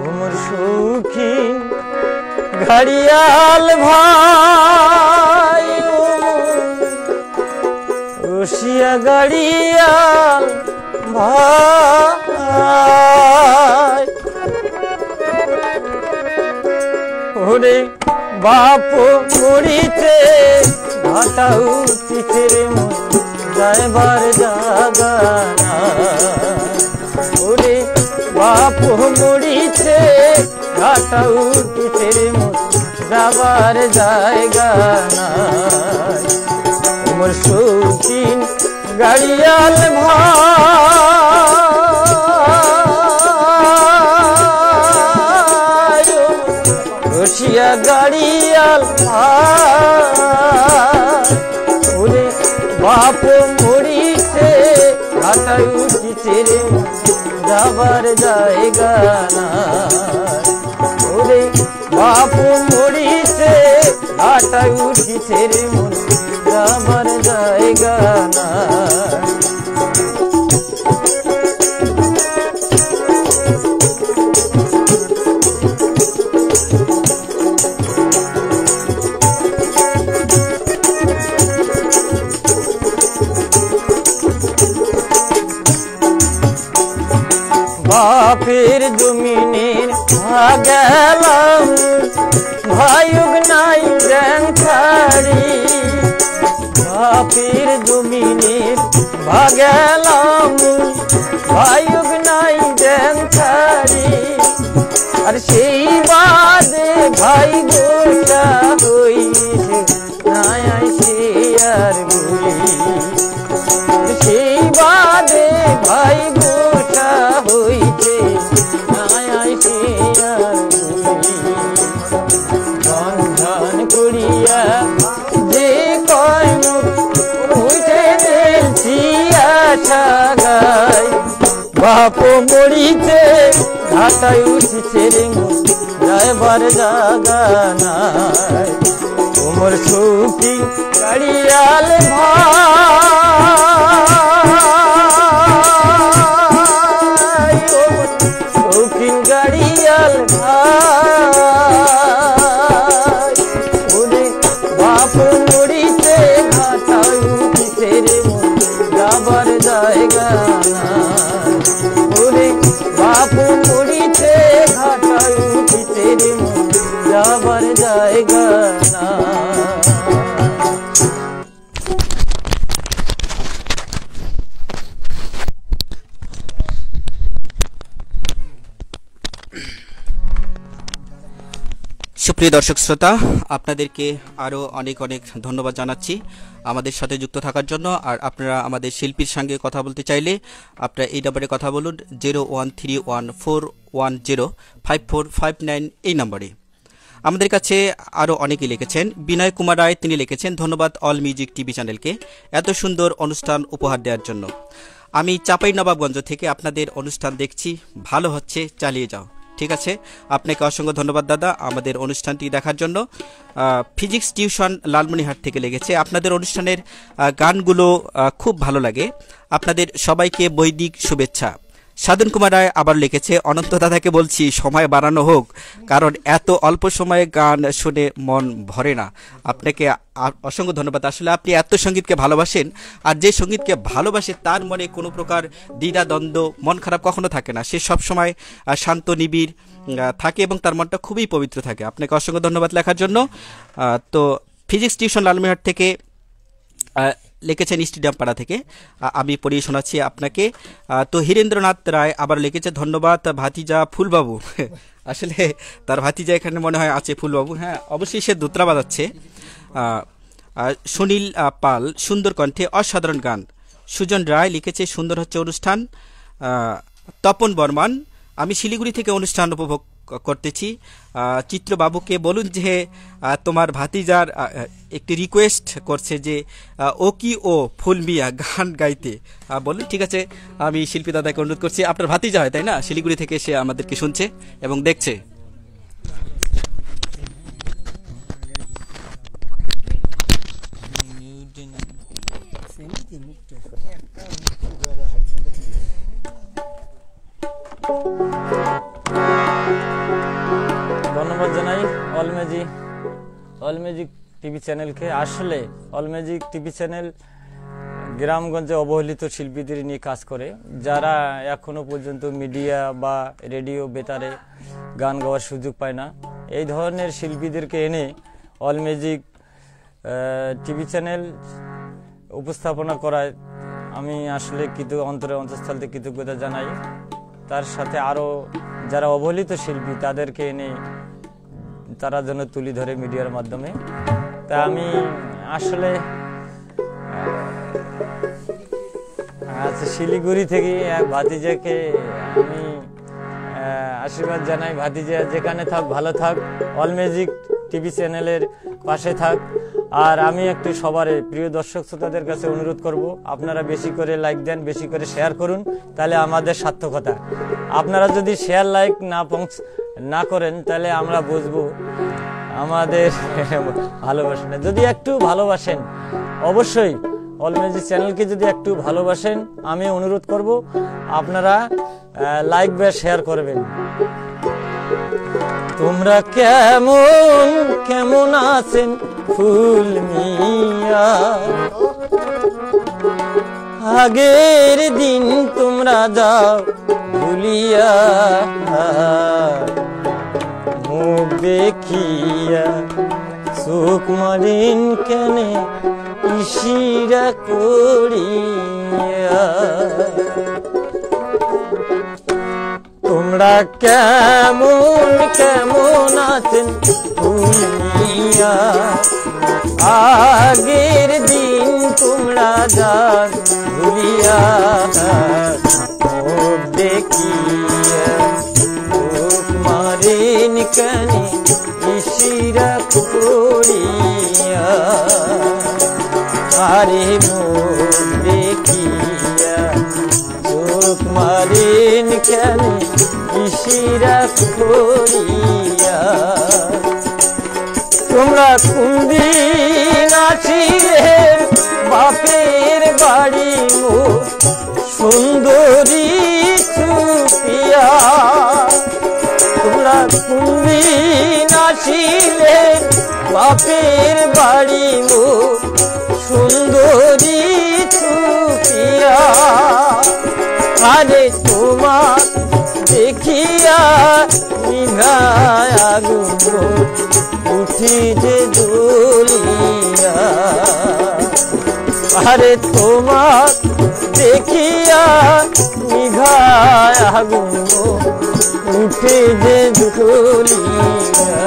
ওমর শৌখিন ঘাড়িয়াল ভাই, রশিয়া গাড়িয়াল ভাই, ওরে বাপ মরিতে ঘাটা উঠিতে রে মন যাইবার জাগা নাই। ওরে বাপ মরিতে ঘাটা উঠিতে রে মন যাবার জায়গা নাই। ওমর শৌখিন গাড়িয়াল ভাই, রশিয়া গাড়িয়াল ভাই, ওরে বাপ মরিতে ঘাটায় উঠিতে রে যাবার জায়গা নাই। ওরে বাপ মরিতে ঘাটায় উঠিতে রে মন যাবার জায়গা নাই। বাপের জমিনের ভাগেলাম ভাইগ নাই ব্যাং ছাড়ি, বাপের জমিনের ভাগেলাম ভাইগ নাই ব্যাং ছাড়ি। আর সেই বাদে ভাই গোটা হইছে নাই সে আর গুলি, সেই বাদে ভাই গোটা হইছে নাই সে আর গুলি। বন্ধন করিয়া যে কয় মুখ উঠে দিয়েছি আশা গাই, বাপ মরিতে ঘাটায় উঠিছে রে মন যাইবার জাগা নাই। ওমর শৌখিন গাড়িয়াল ভাই, ওমর শৌখিন গাড়িয়াল ভাই, ওরে বাপ মরিতে ঘাটায় উঠিছে রে মন যাবার জায়গা নাই। ওরে বাপ মরিতে ঘাটায় উঠিছে রে মন যাবার জায়গা নাই। সুপ্রিয় দর্শক শ্রোতা, আপনাদেরকে আরও অনেক অনেক ধন্যবাদ জানাচ্ছি আমাদের সাথে যুক্ত থাকার জন্য। আর আপনারা আমাদের শিল্পীর সঙ্গে কথা বলতে চাইলে আপনারা এই নম্বরে কথা বলুন 013141054559 এই নম্বরে। আমাদের কাছে আরও অনেকে লিখেছেন। বিনয় কুমার রায় তিনি লিখেছেন, ধন্যবাদ অল মিউজিক টিভি চ্যানেলকে এত সুন্দর অনুষ্ঠান উপহার দেওয়ার জন্য। আমি চাঁপাইনবাবগঞ্জ থেকে আপনাদের অনুষ্ঠান দেখছি, ভালো হচ্ছে, চালিয়ে যাও। ঠিক আছে, আপনাকে অসংখ্য ধন্যবাদ দাদা আমাদের অনুষ্ঠানটি দেখার জন্য। ফিজিক্স টিউশন লালমনিরহাট থেকে লেগেছে, আপনাদের অনুষ্ঠানের গানগুলো খুব ভালো লাগে, আপনাদের সবাইকে বৈদিক শুভেচ্ছা। সাধন কুমার রায় আবার লিখেছে, অনন্ত দাদাকে বলছি সময় বাড়ানো হোক, কারণ এত অল্প সময়ে গান শুনে মন ভরে না। আপনাকে অসংখ্য ধন্যবাদ। আসলে আপনি এত সঙ্গীতকে ভালোবাসেন, আর যে সঙ্গীতকে ভালোবাসে তার মনে কোনো প্রকার দ্বিধা দ্বন্দ্ব, মন খারাপ কখনো থাকে না। সে সবসময় শান্ত নিবিড় থাকে এবং তার মনটা খুবই পবিত্র থাকে। আপনাকে অসংখ্য ধন্যবাদ লেখার জন্য। তো ফিজিক্স টিউশন লালমনিরহাট থেকে লিখেছেন স্টেডিয়াম পাড়া থেকে, আমি পড়িয়ে শোনাচ্ছি আপনাকে। তো হীরেন্দ্রনাথ রায় আবার লিখেছে, ধন্যবাদ ভাতিজা ফুলবাবু। আসলে তার ভাতিজা এখানে মনে হয় আছে ফুলবাবু। হ্যাঁ, অবশ্যই সে দোতরা বাজাচ্ছে। সুনীল পাল সুন্দর কণ্ঠে অসাধারণ গান। সুজন রায় লিখেছে, সুন্দর হচ্ছে অনুষ্ঠান। তপন বর্মান, আমি শিলিগুড়ি থেকে অনুষ্ঠান উপভোগ করতেছি। চিত্রবাবুকে বলুন যে তোমার ভাতিজার একটি রিকোয়েস্ট করছে যে ও কি ও ফুল মিয়া গান গাইতে বলুন। ঠিক আছে, আমি শিল্পী দাদাকে অনুরোধ করছি। আপনার ভাতিজা হয় তাই না? শিলিগুড়ি থেকে সে আমাদেরকে শুনছে এবং দেখছে। জানাই অল ম্যাজিক টিভি চ্যানেলকে। আসলে অল ম্যাজিক টিভি চ্যানেল গ্রামগঞ্জে অবহেলিত শিল্পীদের নিয়ে কাজ করে, যারা এখনো পর্যন্ত মিডিয়া বা রেডিও বেতারে গান গাওয়ার সুযোগ পায় না। এই ধরনের শিল্পীদেরকে এনে অল ম্যাজিক টিভি চ্যানেল উপস্থাপনা করায় আমি আসলে অন্তঃস্থল থেকে কৃতজ্ঞতা জানাই। তার সাথে আরও যারা অবহেলিত শিল্পী তাদেরকে এনে তারা যেন তুলে ধরে মিডিয়ার মাধ্যমে। তা আমি আসলে আচ্ছা, শিলিগুড়ি থেকে এক ভাতিজাকে আমি আশীর্বাদ জানাই। ভাতিজা যেখানে থাক ভালো থাক, অল ম্যাজিক টিভি চ্যানেলের পাশে থাক। আর আমি একটু সবার প্রিয় দর্শক শ্রোতাদের কাছে অনুরোধ করব, আপনারা বেশি করে লাইক দেন, বেশি করে শেয়ার করুন, তাহলে আমাদের সার্থকতা। আপনারা যদি শেয়ার লাইক না করেন তাহলে আমরা বুঝবো আমাদের ভালোবাসেন। যদি একটু ভালোবাসেন, অবশ্যই অল ম্যাজিক চ্যানেলকে যদি একটু ভালোবাসেন, আমি অনুরোধ করব আপনারা লাইক বা শেয়ার করবেন। তোমরা কেমন কেমন আছেন ফুল মিয়া, আগের দিন তোমরা যাও ভুলিয়া, মুখ দেখিয়া চোখ মারেন কেনে ইশিরা করিয়া। তোমরা কেমন কেমন আছেন ফুল মিয়া, আগের দিন তোমরা যান ভুলিয়া, মুখ দেখিয়া চোখ মারেন কেনে ইশিরা করিয়া। আরে মুখ দেখিয়া চোখ মারেন কেনে ইশিরা করিয়া। তোমরা কোনদিন আসিলে বাপের বাড়ি মোর সুন্দরী চুপিয়া। তোমরা কোনদিন আসিলে বাপের বাড়ি মোর সুন্দরী চুপিয়া। আরে তোমার দেখিয়া নিভায় আগুন উঠি যে জ্বলিয়া। আরে তোমার দেখিয়া নিভায় আগুন উঠে যে জ্বলিয়া।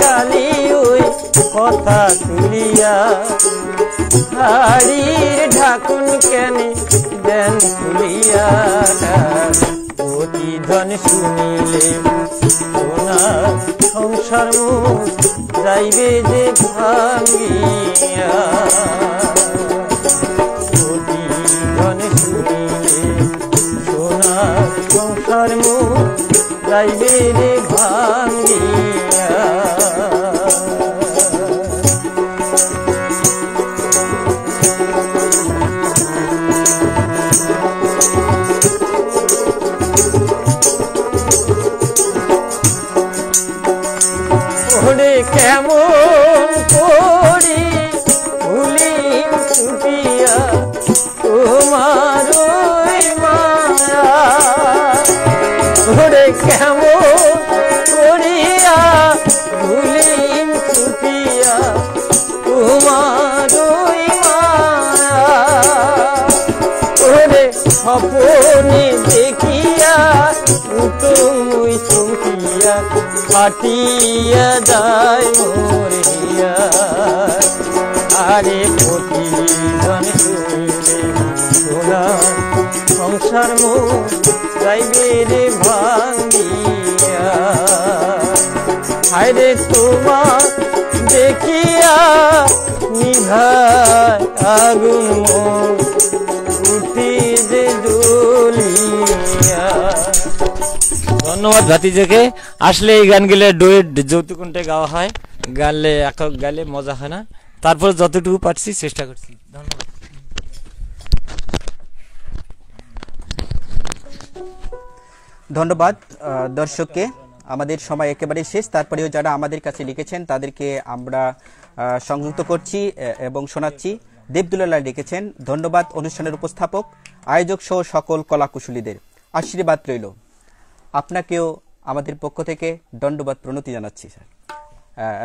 কালি ওই কথা তুলিয়া, হাড়ির ঢাকুন কেনে দেন তুলিয়া। প্রতিধন শুনিলে সোনার সংসার মুখ যাইবে যে ভাঙিয়া। প্রতিধন শুনিলে সোনার সংসার মুখ যাইবে রে ভাঙিয়া। ওরে কেমন করি ভুলিম ছুটিয়া তোমার ওই মায়া। ওরে কেমন করিয়া ভুলিম ছুটিয়া তোমার ওই মায়া। ওরে স্বপনে দেখিয়া তুমি চমকিয়া ফাটিয়া যায় মোর হিয়া। আরে প্রতিজন শুনিলে সোনার সংসার আশার মুখ যাইবে রে ভাঙ্গিয়া হায়রে তোমার দেখিয়া নিভায় আগুন মোর উঠি যে জ্বলিয়া। ধন্যবাদ ভাতিজাকে। আসলে এই গান গেলে ডুয়েট যৌতুকণ্ঠে গাওয়া হয়, গালে একক গালে মজা হয় না, তারপর যতটুকু পারছি চেষ্টা করছি। ধন্যবাদ। ধন্যবাদ দর্শককে। আমাদের সময় একেবারে শেষ, তারপরেও যারা আমাদের কাছে লিখেছেন তাদেরকে আমরা সংযুক্ত করছি এবং শোনাচ্ছি। দেবদুলাল লিখেছেন, ধন্যবাদ অনুষ্ঠানের উপস্থাপক, আয়োজক সহ সকল কলাকুশলীদের, আশীর্বাদ রইল। আপনাকেও আমাদের পক্ষ থেকে দণ্ডবাদ প্রণতি জানাচ্ছি স্যার,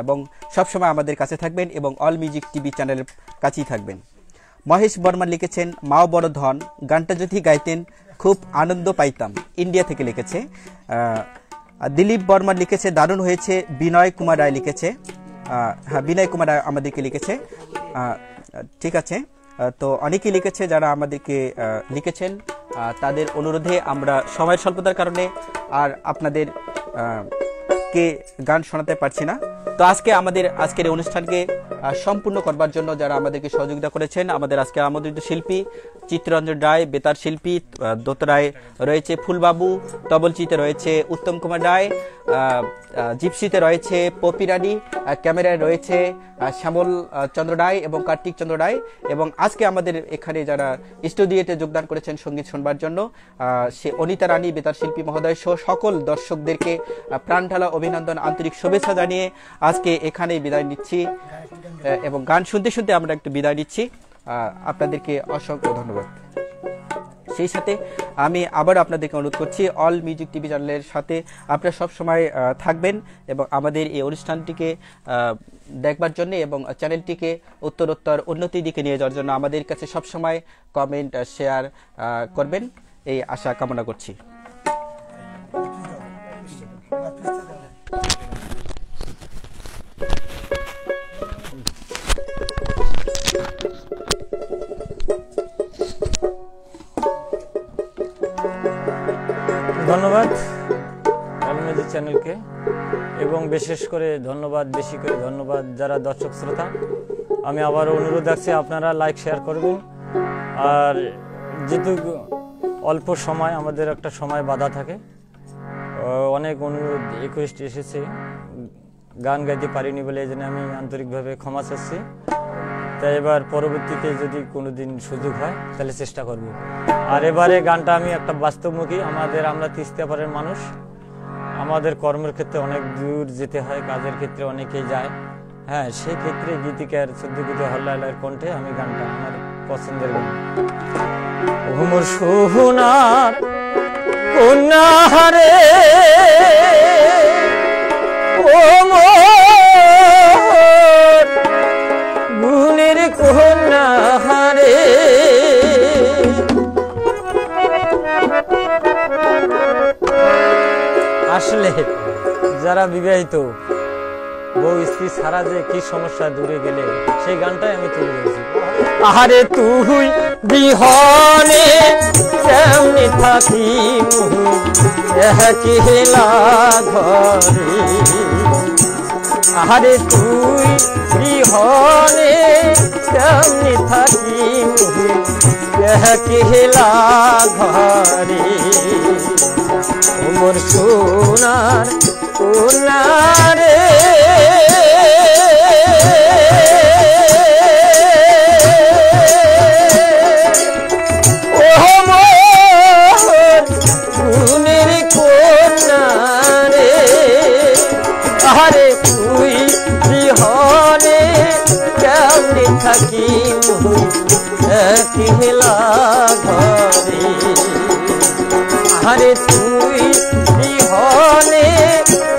এবং সবসময় আমাদের কাছে থাকবেন এবং অল মিউজিক টিভি চ্যানেলের কাছেই থাকবেন। মহেশ বর্মা লিখেছেন, মাও বড় ধন, গানটা যদি গাইতেন খুব আনন্দ পাইতাম, ইন্ডিয়া থেকে লিখেছে। দিলীপ বর্মা লিখেছে, দারুণ হয়েছে। বিনয় কুমার রায় লিখেছে, হ্যাঁ বিনয় কুমার রায় আমাদেরকে লিখেছে। ঠিক আছে, তো অনেকেই লিখেছে যারা আমাদেরকে লিখেছেন, তাদের অনুরোধে আমরা সময়ের স্বল্পতার কারণে আর আপনাদের কে গান শোনাতে পারছি না। তো আজকের এই অনুষ্ঠানকে সম্পূর্ণ করবার জন্য যারা আমাদেরকে সহযোগিতা করেছেন, আমাদের আজকে আমন্ত্রিত শিল্পী চিত্তরঞ্জন রায়, বেতার শিল্পী দোতরায় রয়েছে ফুলবাবু, তবলচিতে রয়েছে উত্তম কুমার রায়, জিপসিতে রয়েছে পপি রানী, ক্যামেরায় রয়েছে শ্যামল চন্দ্র রায় এবং কার্তিক চন্দ্র রায়, এবং আজকে আমাদের এখানে যারা স্টুডিওতে যোগদান করেছেন সঙ্গীত শুনবার জন্য, সে অনিতা রানী, বেতার শিল্পী মহোদয় সহ সকল দর্শকদেরকে প্রাণঢালা অভিনন্দন, আন্তরিক শুভেচ্ছা জানিয়ে আজকে এখানেই বিদায় নিচ্ছি এবং গান শুনতে শুনতে আমরা একটু বিদায় নিচ্ছি। আপনাদেরকে অসংখ্য ধন্যবাদ। সেই সাথে আমি আবার আপনাদেরকে অনুরোধ করছি, অল মিউজিক টিভি চ্যানেলের সাথে আপনারা সব সময় থাকবেন এবং আমাদের এই অনুষ্ঠানটিকে দেখবার জন্য এবং চ্যানেলটিকে উত্তরোত্তর উন্নতির দিকে নিয়ে যাওয়ার জন্য আমাদের কাছে সবসময় কমেন্ট শেয়ার করবেন, এই আশা কামনা করছি। ধন্যবাদ অল মিউজিক চ্যানেলকে, এবং বিশেষ করে বেশি করে ধন্যবাদ যারা দর্শক শ্রোতা। আমি আবারও অনুরোধ রাখছি আপনারা লাইক শেয়ার করবেন। আর যেহেতু অল্প সময়, আমাদের একটা সময় বাধা থাকে, অনেক অনুরোধ রিকোয়েস্ট এসেছে, গান গাইতে পারিনি বলে এই জন্য আমি আন্তরিকভাবে ক্ষমা চাচ্ছি। তাই এবার পরবর্তীতে যদি কোনোদিন সুযোগ হয় তাহলে চেষ্টা করব। আর এবারে গানটা আমি একটা বাস্তবমুখী, আমরা তিস্তাপাড়ের মানুষ, আমাদের কর্মের ক্ষেত্রে অনেক দূর যেতে হয়, কাজের ক্ষেত্রে অনেকেই যায়, হ্যাঁ, সেই ক্ষেত্রে গীতিকার সদ্যগীত হল্লালের কণ্ঠে আমি গানটা, আমার পছন্দের গান। ঘুমর সোনার কন্যারে ও গুণের কন্যারে, আসলে যারা বিবাহিত বউ স্ত্রী ছাড়া যে কি সমস্যা দূরে গেলে, সেই গানটাই আমি তুলে দিয়েছি। আহারে তুই বিহনে কেমনে থাকি একলা ঘরে, আহারে তুই বিহনে কেমনে থাকি একলা ঘরে, মোর সোনার কোনারে ও মোর গুণের কোনারে, আরে তুই বিহনে কেমনে থাকি একলা ঘরে, আরে তুই বিহনে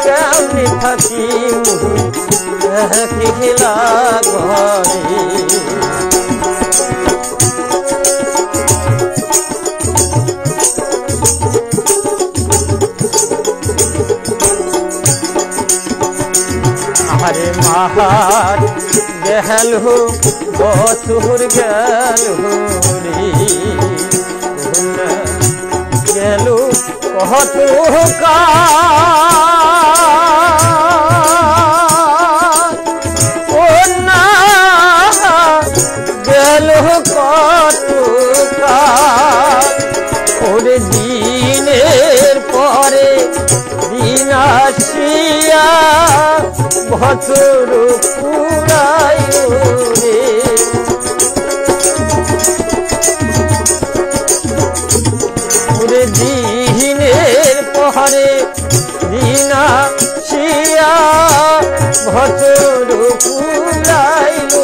কেমনে থাকি একলা ঘরে। আরে মাহার গেল বছর গেল রে, কাল ও না গেল কত কাল ওরে দিনের পরে দিন আসিয়া বছর পুরাইল রে ওরে দিনের পরে দিন আসিয়া বছর পুরাইল